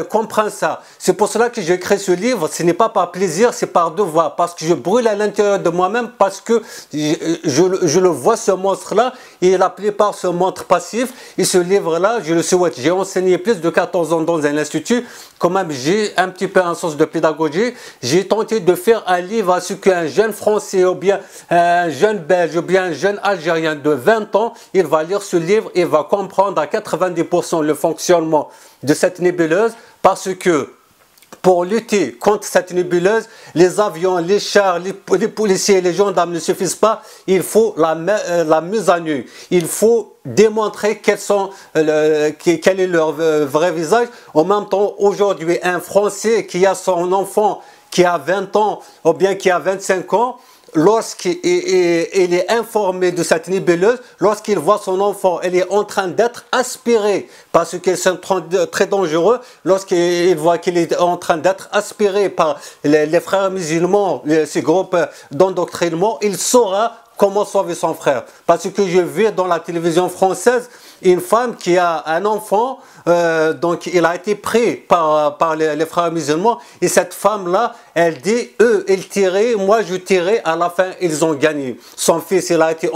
comprenne ça. C'est pour cela que j'ai écrit ce livre, ce n'est pas par plaisir, c'est par devoir, parce que je brûle à l'intérieur de moi-même, parce que je le vois ce monstre-là, et la plupart se montrent passifs, et ce livre-là, je le souhaite. J'ai enseigné plus de 14 ans dans un institut, quand même j'ai un petit peu un sens de pédagogie, j'ai tenté de faire un livre à ce qu'un jeune Français, ou bien un jeune Belge, ou bien un jeune Algérien de 20 ans, il va lire ce livre et va comprendre à 90% le fonctionnement de cette nébuleuse, parce que pour lutter contre cette nébuleuse, les avions, les chars, les policiers, les gendarmes ne suffisent pas. Il faut la mise à nu. Il faut démontrer quel est leur vrai visage. En même temps, aujourd'hui, un Français qui a son enfant qui a 20 ans ou bien qui a 25 ans, lorsqu'il est informé de cette nébuleuse, lorsqu'il voit son enfant, elle est en train d'être aspirée, parce qu'elle est très dangereux, lorsqu'il voit qu'il est en train d'être aspiré par les frères musulmans, ces groupes d'endoctrinement, il saura comment sauver son frère. Parce que je vis dans la télévision française une femme qui a un enfant, donc il a été pris par les frères musulmans, et cette femme-là, elle dit, eux, ils tiraient, moi je tirais, à la fin, ils ont gagné. Son fils, il a été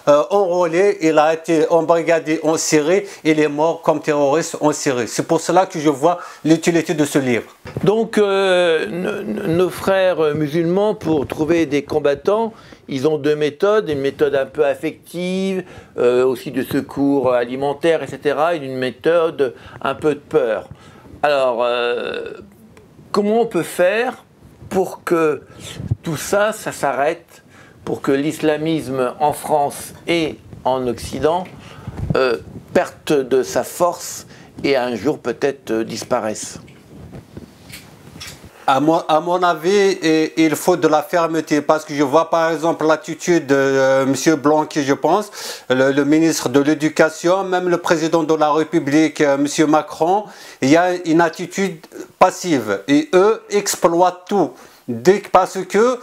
enrôlé, il a été embrigadé en Syrie, il est mort comme terroriste en Syrie. C'est pour cela que je vois l'utilité de ce livre. Donc, nos frères musulmans, pour trouver des combattants, ils ont deux méthodes, une méthode un peu affective, aussi de secours alimentaire, etc., et une méthode un peu de peur. Alors, comment on peut faire pour que tout ça, ça s'arrête, pour que l'islamisme en France et en Occident perde de sa force et un jour peut-être disparaisse? À mon avis, il faut de la fermeté, parce que je vois par exemple l'attitude de M. Blanqui, je pense, le ministre de l'Éducation, même le président de la République, M. Macron, il y a une attitude passive et eux exploitent tout. Parce que,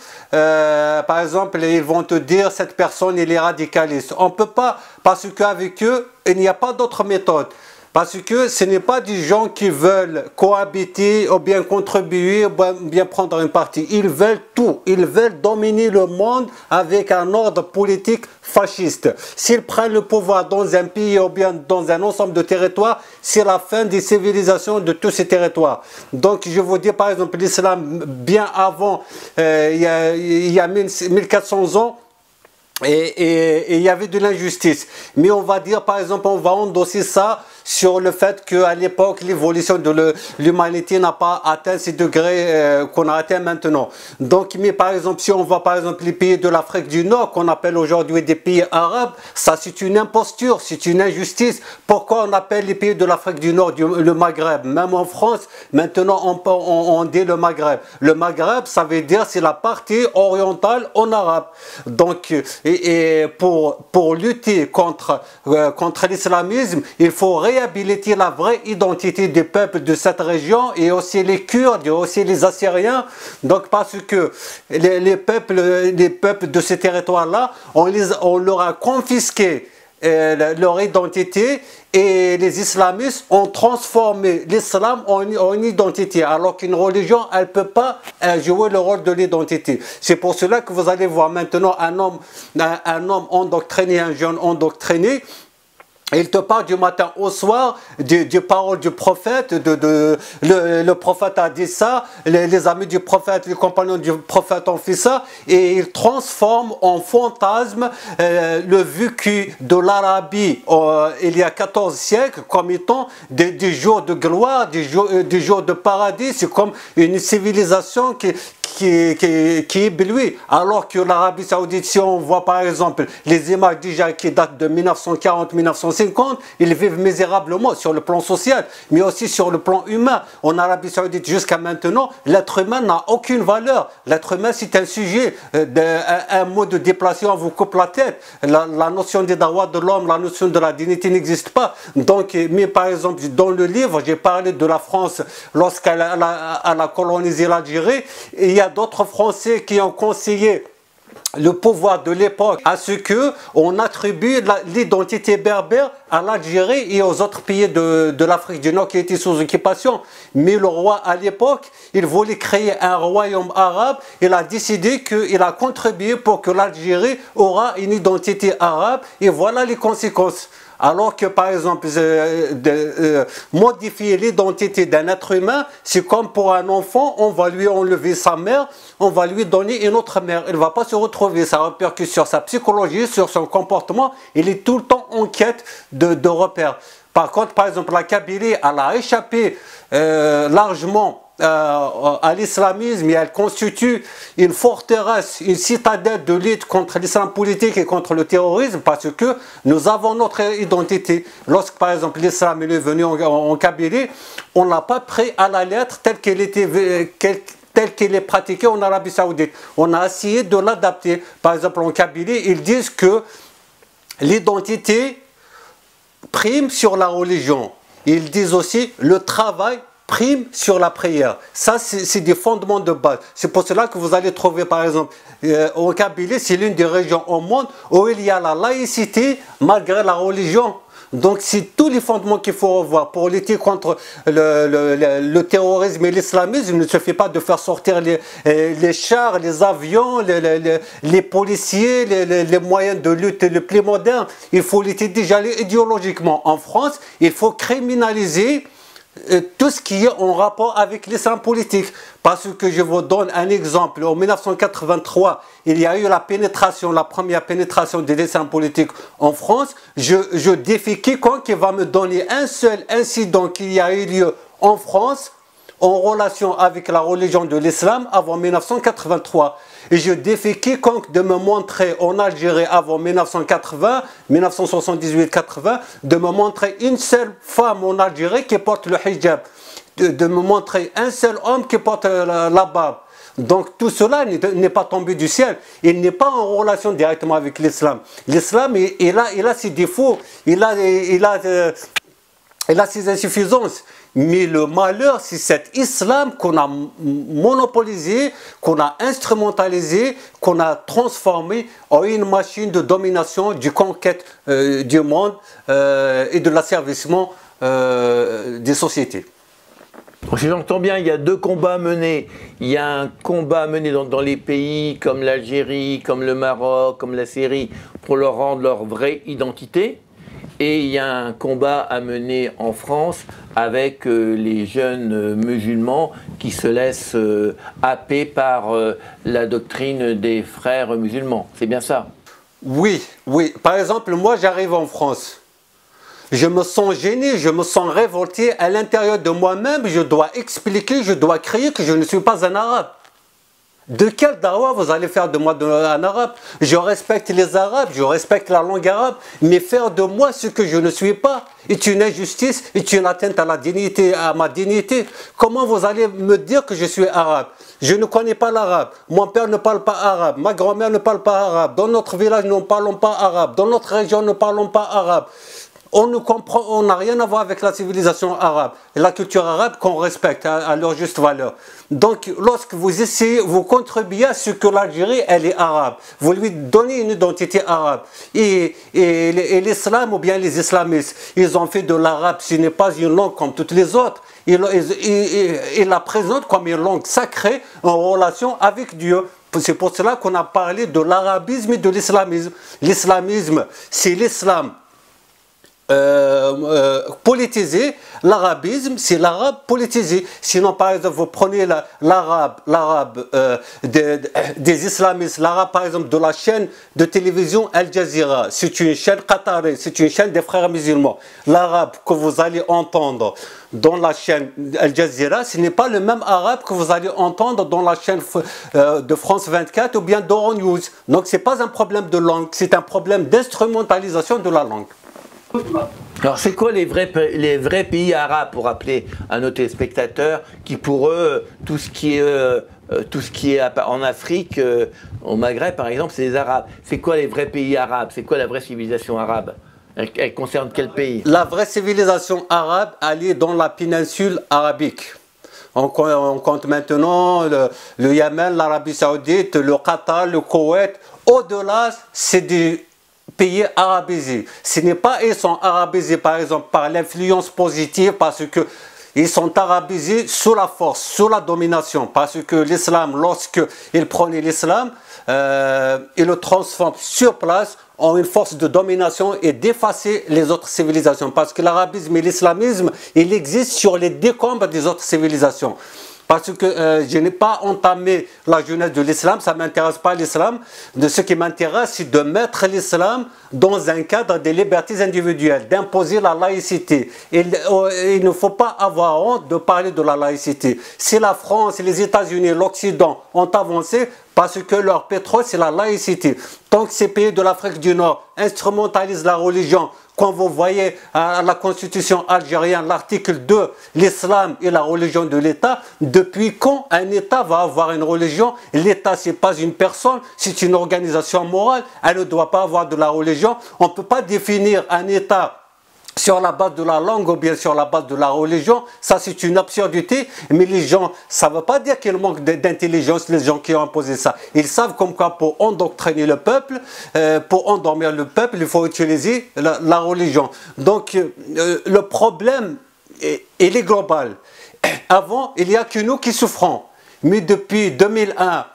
par exemple, ils vont te dire cette personne il est radicaliste. On ne peut pas, parce qu'avec eux, il n'y a pas d'autre méthode. Parce que ce n'est pas des gens qui veulent cohabiter ou bien contribuer ou bien prendre un parti. Ils veulent tout. Ils veulent dominer le monde avec un ordre politique fasciste. S'ils prennent le pouvoir dans un pays ou bien dans un ensemble de territoires, c'est la fin des civilisations de tous ces territoires. Donc je vous dis par exemple l'islam bien avant, il y a 1400 ans, et il y avait de l'injustice. Mais on va dire par exemple, on va endosser ça sur le fait qu'à l'époque, l'évolution de l'humanité n'a pas atteint ces degrés qu'on a atteint maintenant. Donc, mais par exemple, si on voit par exemple les pays de l'Afrique du Nord, qu'on appelle aujourd'hui des pays arabes, ça c'est une imposture, c'est une injustice. Pourquoi on appelle les pays de l'Afrique du Nord le Maghreb? Même en France, maintenant on dit le Maghreb. Le Maghreb, ça veut dire c'est la partie orientale en arabe. Donc, et pour lutter contre l'islamisme, il faut réhabiliter la vraie identité des peuples de cette région, et aussi les Kurdes et aussi les Assyriens. Donc parce que les peuples de ces territoires-là, on leur a confisqué leur identité, et les islamistes ont transformé l'islam en identité, alors qu'une religion, elle ne peut pas jouer le rôle de l'identité. C'est pour cela que vous allez voir maintenant un homme endoctriné, un jeune endoctriné. Il te parle du matin au soir des paroles du prophète, le prophète a dit ça, les amis du prophète, les compagnons du prophète ont fait ça, et il transforme en fantasme le vécu de l'Arabie il y a 14 siècles comme étant des jours de gloire, des jours de paradis. C'est comme une civilisation qui éblouit, alors que l'Arabie Saoudite, si on voit par exemple les images déjà qui datent de 1940-1950, ils vivent misérablement sur le plan social, mais aussi sur le plan humain. En Arabie Saoudite, jusqu'à maintenant, l'être humain n'a aucune valeur. L'être humain, c'est un sujet, un mot de déplacement vous coupe la tête. La notion des droits de l'homme, la notion de la dignité n'existe pas. Donc, mais par exemple, dans le livre, j'ai parlé de la France lorsqu'elle a colonisé l'Algérie. Il y a d'autres Français qui ont conseillé le pouvoir de l'époque à ce qu'on attribue l'identité berbère à l'Algérie et aux autres pays de l'Afrique du Nord qui étaient sous occupation. Mais le roi à l'époque, il voulait créer un royaume arabe. Il a décidé qu'il a contribué pour que l'Algérie aura une identité arabe, et voilà les conséquences. Alors que par exemple, modifier l'identité d'un être humain, c'est comme pour un enfant, on va lui enlever sa mère, on va lui donner une autre mère. Il ne va pas se retrouver, ça répercute sur sa psychologie, sur son comportement. Il est tout le temps en quête de repères. Par contre, par exemple, la Kabylie, elle a échappé largement à l'islamisme, et elle constitue une forteresse, une citadelle de lutte contre l'islam politique et contre le terrorisme, parce que nous avons notre identité. Lorsque par exemple l'islam est venu en Kabylie, on ne l'a pas pris à la lettre telle qu'elle est pratiquée en Arabie Saoudite. On a essayé de l'adapter. Par exemple en Kabylie, ils disent que l'identité prime sur la religion. Ils disent aussi le travail prime sur la prière. Ça, c'est des fondements de base. C'est pour cela que vous allez trouver, par exemple, au Kabylie, c'est l'une des régions au monde où il y a la laïcité malgré la religion. Donc, c'est tous les fondements qu'il faut revoir pour lutter contre le terrorisme et l'islamisme. Il ne suffit pas de faire sortir les chars, les avions, les policiers, les moyens de lutte les plus modernes. Il faut lutter déjà idéologiquement. En France, il faut criminaliser tout ce qui est en rapport avec l'islam politique. Parce que je vous donne un exemple. En 1983, il y a eu la première pénétration de l'islam politique en France. Je défie quiconque qui va me donner un seul incident qui a eu lieu en France en relation avec la religion de l'islam avant 1983. Et je défie quiconque de me montrer en Algérie avant 1980, 1978-80, de me montrer une seule femme en Algérie qui porte le hijab, de me montrer un seul homme qui porte la barbe. Donc tout cela n'est pas tombé du ciel. Il n'est pas en relation directement avec l'islam. L'islam, il a ses défauts, il a ses insuffisances. Mais le malheur, c'est cet islam qu'on a monopolisé, qu'on a instrumentalisé, qu'on a transformé en une machine de domination, de conquête du monde et de l'asservissement des sociétés. Si j'entends bien, il y a deux combats menés. Il y a un combat mené dans les pays comme l'Algérie, comme le Maroc, comme la Syrie, pour leur rendre leur vraie identité. Et il y a un combat à mener en France avec les jeunes musulmans qui se laissent happer par la doctrine des frères musulmans. C'est bien ça? Oui, oui. Par exemple, moi j'arrive en France. Je me sens gêné, je me sens révolté à l'intérieur de moi-même. Je dois expliquer, je dois crier que je ne suis pas un arabe. De quel dawa vous allez faire de moi un arabe? Je respecte les arabes, je respecte la langue arabe, mais faire de moi ce que je ne suis pas est une injustice, est une atteinte à la dignité, à ma dignité. Comment vous allez me dire que je suis arabe? Je ne connais pas l'arabe, mon père ne parle pas arabe, ma grand-mère ne parle pas arabe, dans notre village nous ne parlons pas arabe, dans notre région nous ne parlons pas arabe. On n'a rien à voir avec la civilisation arabe et la culture arabe qu'on respecte à leur juste valeur. Donc, lorsque vous essayez, vous contribuez à ce que l'Algérie, elle est arabe. Vous lui donnez une identité arabe. Et l'islam ou bien les islamistes, ils ont fait de l'arabe, ce n'est pas une langue comme toutes les autres. Ils la présentent comme une langue sacrée en relation avec Dieu. C'est pour cela qu'on a parlé de l'arabisme et de l'islamisme. L'islamisme, c'est l'islam politisé, l'arabisme c'est l'arabe politisé. Sinon par exemple vous prenez l'arabe des islamistes, l'arabe par exemple de la chaîne de télévision Al Jazeera, c'est une chaîne qatari, c'est une chaîne des frères musulmans. L'arabe que vous allez entendre dans la chaîne Al Jazeera, ce n'est pas le même arabe que vous allez entendre dans la chaîne de France 24 ou bien d'Euronews. Donc c'est pas un problème de langue, c'est un problème d'instrumentalisation de la langue. Alors c'est quoi les vrais pays arabes, pour rappeler à nos téléspectateurs qui pour eux tout ce qui est en Afrique, au Maghreb par exemple, c'est les Arabes. C'est quoi les vrais pays arabes? C'est quoi la vraie civilisation arabe? Elle concerne quel pays? La vraie civilisation arabe, elle est dans la péninsule arabique. On compte maintenant le Yémen, l'Arabie Saoudite, le Qatar, le Koweït. Au-delà, c'est des pays arabisés. Ce n'est pas ils sont arabisés par exemple par l'influence positive, parce que ils sont arabisés sous la force, sous la domination, parce que l'islam, lorsqu'il prenait l'islam, il le transforme sur place en une force de domination et d'effacer les autres civilisations, parce que l'arabisme et l'islamisme, il existe sur les décombres des autres civilisations. Parce que je n'ai pas entamé la jeunesse de l'islam, ça ne m'intéresse pas l'islam. Ce qui m'intéresse, c'est de mettre l'islam dans un cadre des libertés individuelles, d'imposer la laïcité. Il ne faut pas avoir honte de parler de la laïcité. Si la France, les États-Unis, l'Occident ont avancé, parce que leur pétrole, c'est la laïcité. Tant que ces pays de l'Afrique du Nord instrumentalisent la religion, quand vous voyez à la constitution algérienne, l'article 2, l'islam et la religion de l'État, depuis quand un État va avoir une religion? L'État, ce n'est pas une personne, c'est une organisation morale, elle ne doit pas avoir de la religion. On ne peut pas définir un État sur la base de la langue ou bien sur la base de la religion, ça c'est une absurdité, mais les gens, ça ne veut pas dire qu'il manque d'intelligence, les gens qui ont imposé ça. Ils savent comme quoi pour endoctriner le peuple, pour endormir le peuple, il faut utiliser la religion. Donc le problème, il est global. Avant, il n'y a que nous qui souffrons, mais depuis 2001,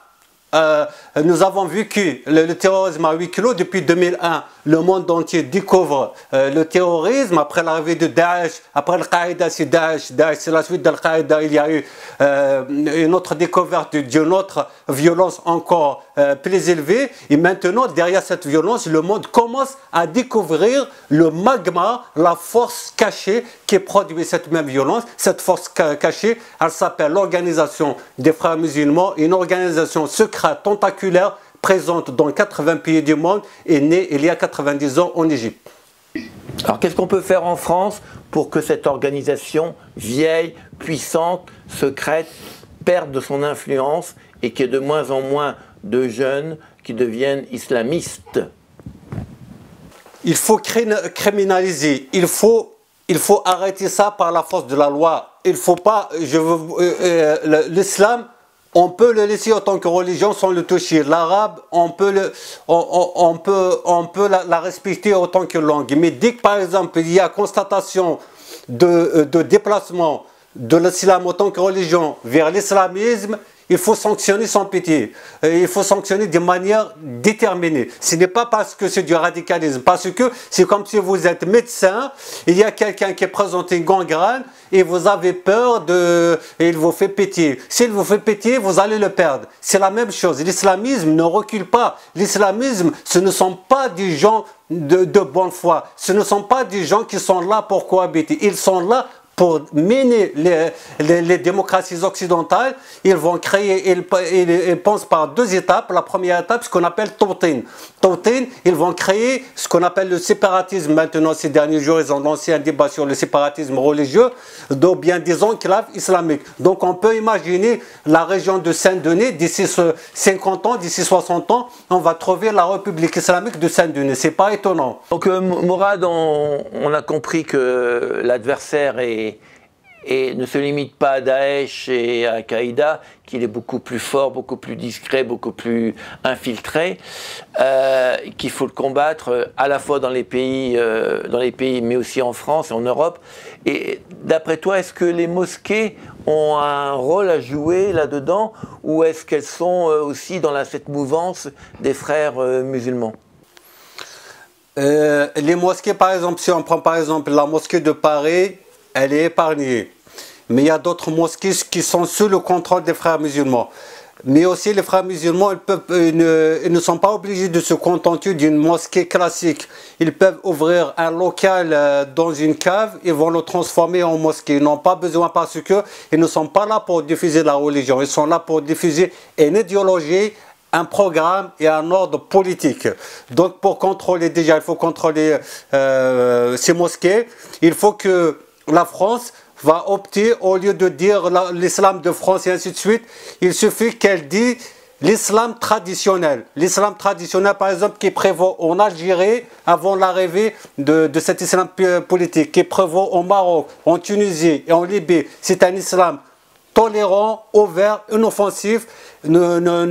nous avons vécu le terrorisme à huis clos. Depuis 2001, le monde entier découvre le terrorisme. Après l'arrivée de Daesh, après Al-Qaïda, c'est Daesh, c'est la suite d'Al-Qaïda. Il y a eu une autre découverte d'une autre violence encore plus élevée. Et maintenant, derrière cette violence, le monde commence à découvrir le magma, la force cachée qui produit cette même violence. Cette force cachée, elle s'appelle l'Organisation des Frères musulmans, une organisation secrète tentaculaire présente dans 80 pays du monde et née il y a 90 ans en Égypte. Alors qu'est-ce qu'on peut faire en France pour que cette organisation vieille, puissante, secrète, perde de son influence et qu'il y ait de moins en moins de jeunes qui deviennent islamistes? Il faut criminaliser, il faut arrêter ça par la force de la loi. Il faut pas, l'islam, on peut le laisser en tant que religion sans le toucher. L'arabe, on peut la respecter en tant que langue. Mais dès que, par exemple, il y a constatation de déplacement de l'islam en tant que religion vers l'islamisme, il faut sanctionner sans pitié. Il faut sanctionner de manière déterminée. Ce n'est pas parce que c'est du radicalisme, parce que c'est comme si vous êtes médecin, il y a quelqu'un qui présente une gangrène et vous avez peur et il vous fait pitié. S'il vous fait pitié, vous allez le perdre. C'est la même chose. L'islamisme ne recule pas. L'islamisme, ce ne sont pas des gens de bonne foi. Ce ne sont pas des gens qui sont là pour cohabiter. Ils sont là pour mener les démocraties occidentales. Ils vont créer, ils pensent par deux étapes. La première étape, ce qu'on appelle Tawtin. Tawtin, ils vont créer ce qu'on appelle le séparatisme. Maintenant, ces derniers jours, ils ont lancé un débat sur le séparatisme religieux, ou bien des enclaves islamiques. Donc, on peut imaginer la région de Saint-Denis, d'ici 50 ans, d'ici 60 ans, on va trouver la République islamique de Saint-Denis. C'est pas étonnant. Donc, Morad, on a compris que l'adversaire ne se limite pas à Daesh et à Al-Qaïda, qu'il est beaucoup plus fort, beaucoup plus discret, beaucoup plus infiltré, qu'il faut le combattre à la fois dans les pays, mais aussi en France et en Europe. Et d'après toi, est-ce que les mosquées ont un rôle à jouer là-dedans, ou est-ce qu'elles sont aussi dans cette mouvance des frères musulmans? Les mosquées, par exemple, si on prend par exemple la mosquée de Paris, elle est épargnée. Mais il y a d'autres mosquées qui sont sous le contrôle des frères musulmans. Mais aussi les frères musulmans, ils ne sont pas obligés de se contenter d'une mosquée classique. Ils peuvent ouvrir un local dans une cave, ils vont le transformer en mosquée. Ils n'ont pas besoin parce qu'ils ne sont pas là pour diffuser la religion. Ils sont là pour diffuser une idéologie, un programme et un ordre politique. Donc pour contrôler, déjà il faut contrôler ces mosquées. Il faut que la France va opter, au lieu de dire l'islam de France et ainsi de suite, il suffit qu'elle dise l'islam traditionnel. L'islam traditionnel, par exemple, qui prévaut en Algérie avant l'arrivée de cet islam politique, qui prévaut au Maroc, en Tunisie et en Libye. C'est un islam tolérant, ouvert, inoffensif. Nos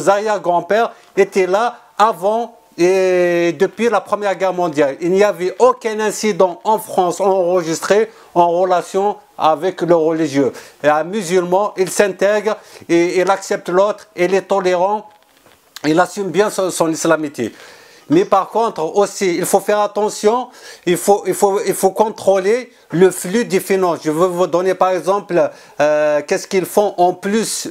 arrière-grands-pères étaient là avant et depuis la Première Guerre mondiale. Il n'y avait aucun incident en France enregistré en relation avec le religieux. Et un musulman, il s'intègre, et il accepte l'autre, il est tolérant, il assume bien son islamité. Mais par contre aussi, il faut faire attention, il faut contrôler le flux des finances. Je veux vous donner par exemple, qu'est-ce qu'ils font en plus,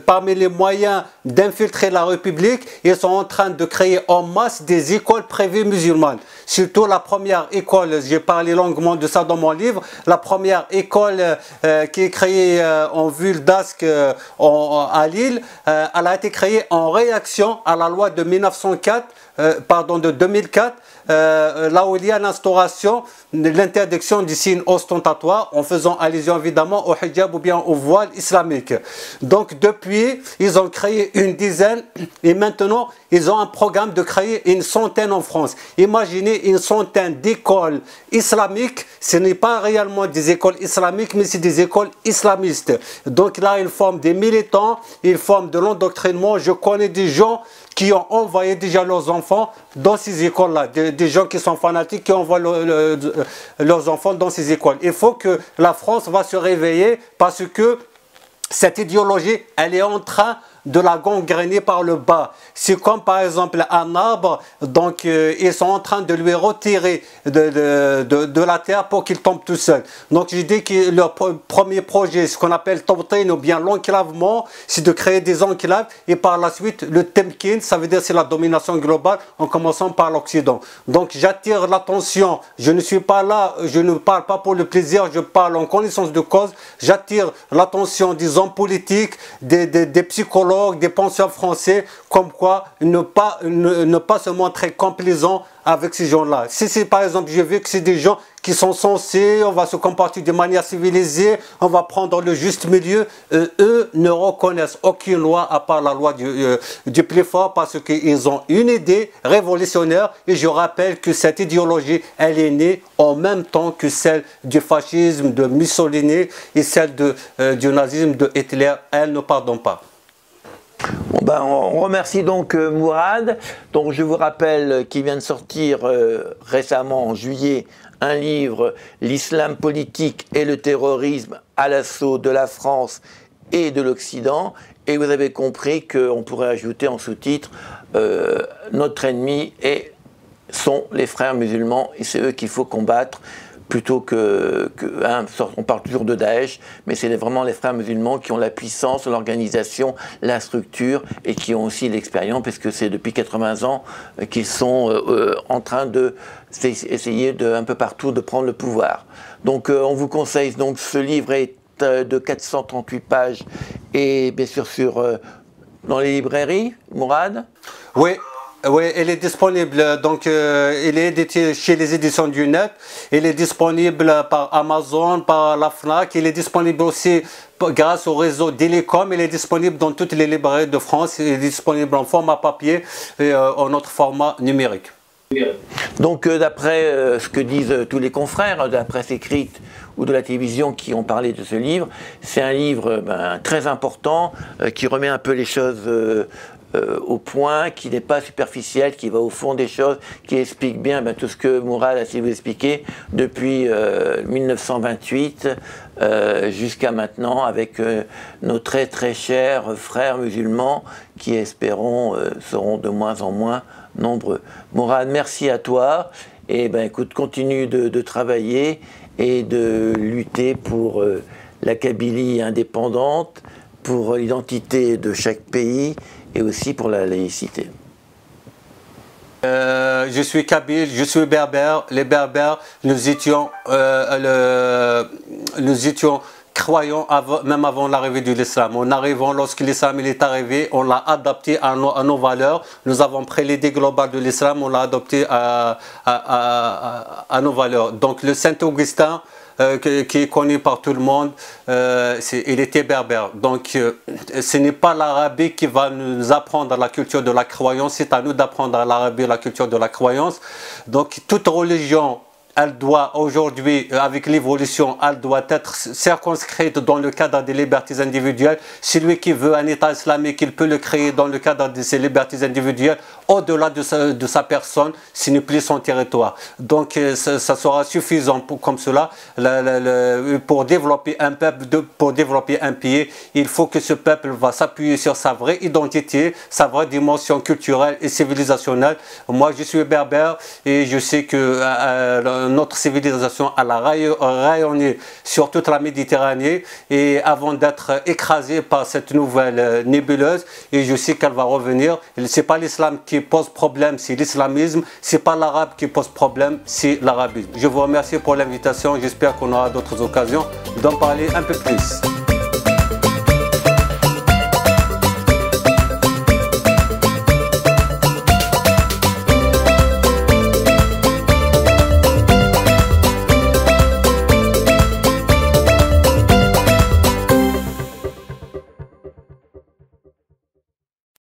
parmi les moyens d'infiltrer la République, ils sont en train de créer en masse des écoles privées musulmanes. Surtout la première école, j'ai parlé longuement de ça dans mon livre, la première école qui est créée en ville d'Ascq à Lille, elle a été créée en réaction à la loi de 2004, là où il y a l'instauration de l'interdiction du signe ostentatoire, en faisant allusion évidemment au hijab ou bien au voile islamique. Donc depuis, ils ont créé une dizaine et maintenant ils ont un programme de créer une centaine en France. Imaginez une centaine d'écoles islamiques, ce n'est pas réellement des écoles islamiques, mais c'est des écoles islamistes. Donc là, ils forment des militants, ils forment de l'endoctrinement. Je connais des gens qui ont envoyé déjà leurs enfants dans ces écoles-là, des gens qui sont fanatiques, qui envoient leurs enfants dans ces écoles. Il faut que la France va se réveiller parce que cette idéologie, elle est en train de la gangréner par le bas. C'est comme par exemple un arbre, donc ils sont en train de lui retirer de la terre pour qu'il tombe tout seul. Donc je dis que leur premier projet, ce qu'on appelle Tawtin ou bien l'enclavement, c'est de créer des enclaves et par la suite le Temkin, ça veut dire c'est la domination globale en commençant par l'Occident. Donc j'attire l'attention, je ne suis pas là, je ne parle pas pour le plaisir, je parle en connaissance de cause, j'attire l'attention des hommes politiques, des psychologues, des penseurs français, comme quoi ne pas se montrer complaisant avec ces gens-là. Si par exemple, je veux que c'est des gens qui sont censés, on va se comporter de manière civilisée, on va prendre le juste milieu, eux ne reconnaissent aucune loi à part la loi du plus fort parce qu'ils ont une idée révolutionnaire et je rappelle que cette idéologie, elle est née en même temps que celle du fascisme de Mussolini et celle du nazisme de Hitler. Elle ne pardonne pas. Bon ben, on remercie donc Mourad. Donc je vous rappelle qu'il vient de sortir récemment en juillet un livre, L'islam politique et le terrorisme à l'assaut de la France et de l'Occident. Et vous avez compris qu'on pourrait ajouter en sous-titre notre ennemi sont les frères musulmans et c'est eux qu'il faut combattre. Plutôt on parle toujours de Daesh, mais c'est vraiment les frères musulmans qui ont la puissance, l'organisation, la structure et qui ont aussi l'expérience, puisque c'est depuis 80 ans qu'ils sont en train d'essayer un peu partout de prendre le pouvoir. Donc on vous conseille, donc ce livre est de 438 pages et bien sûr dans les librairies, Mourad? Oui. Oui, elle est disponible, donc elle est éditée chez les éditions du Net, elle est disponible par Amazon, par la FNAC, elle est disponible aussi grâce au réseau Délicom, elle est disponible dans toutes les librairies de France, elle est disponible en format papier et en autre format numérique. Donc d'après ce que disent tous les confrères de la presse écrite ou de la télévision qui ont parlé de ce livre, c'est un livre très important qui remet un peu les choses au point, qui n'est pas superficiel, qui va au fond des choses, qui explique bien tout ce que Mourad a essayé de vous expliquer depuis 1928 jusqu'à maintenant avec nos très très chers frères musulmans qui espérons seront de moins en moins nombreux. Mourad, merci à toi et écoute, continue de travailler et de lutter pour la Kabylie indépendante, pour l'identité de chaque pays et aussi pour la laïcité. Je suis kabyle, je suis berbère. Les berbères, nous étions croyants même avant l'arrivée de l'islam. En arrivant, lorsque l'islam est arrivé, on l'a adapté à nos valeurs. Nous avons pris l'idée globale de l'islam, on l'a adapté à nos valeurs. Donc le Saint-Augustin, qui est connu par tout le monde, il était berbère. Donc ce n'est pas l'Arabie qui va nous apprendre la culture de la croyance, c'est à nous d'apprendre à l'Arabie la culture de la croyance. Donc toute religion, elle doit aujourd'hui, avec l'évolution, elle doit être circonscrite dans le cadre des libertés individuelles. Celui qui veut un État islamique, il peut le créer dans le cadre de ses libertés individuelles. Au-delà de sa personne, ce n'est plus son territoire. Donc ça sera suffisant comme cela. Pour développer un peuple, pour développer un pays, il faut que ce peuple va s'appuyer sur sa vraie identité, sa vraie dimension culturelle et civilisationnelle. Moi, je suis berbère et je sais que notre civilisation elle a rayonné sur toute la Méditerranée et avant d'être écrasée par cette nouvelle nébuleuse, et je sais qu'elle va revenir. C'est pas l'islam qui pose problème, c'est l'islamisme. C'est pas l'arabe qui pose problème, c'est l'arabisme. Je vous remercie pour l'invitation. J'espère qu'on aura d'autres occasions d'en parler un peu plus.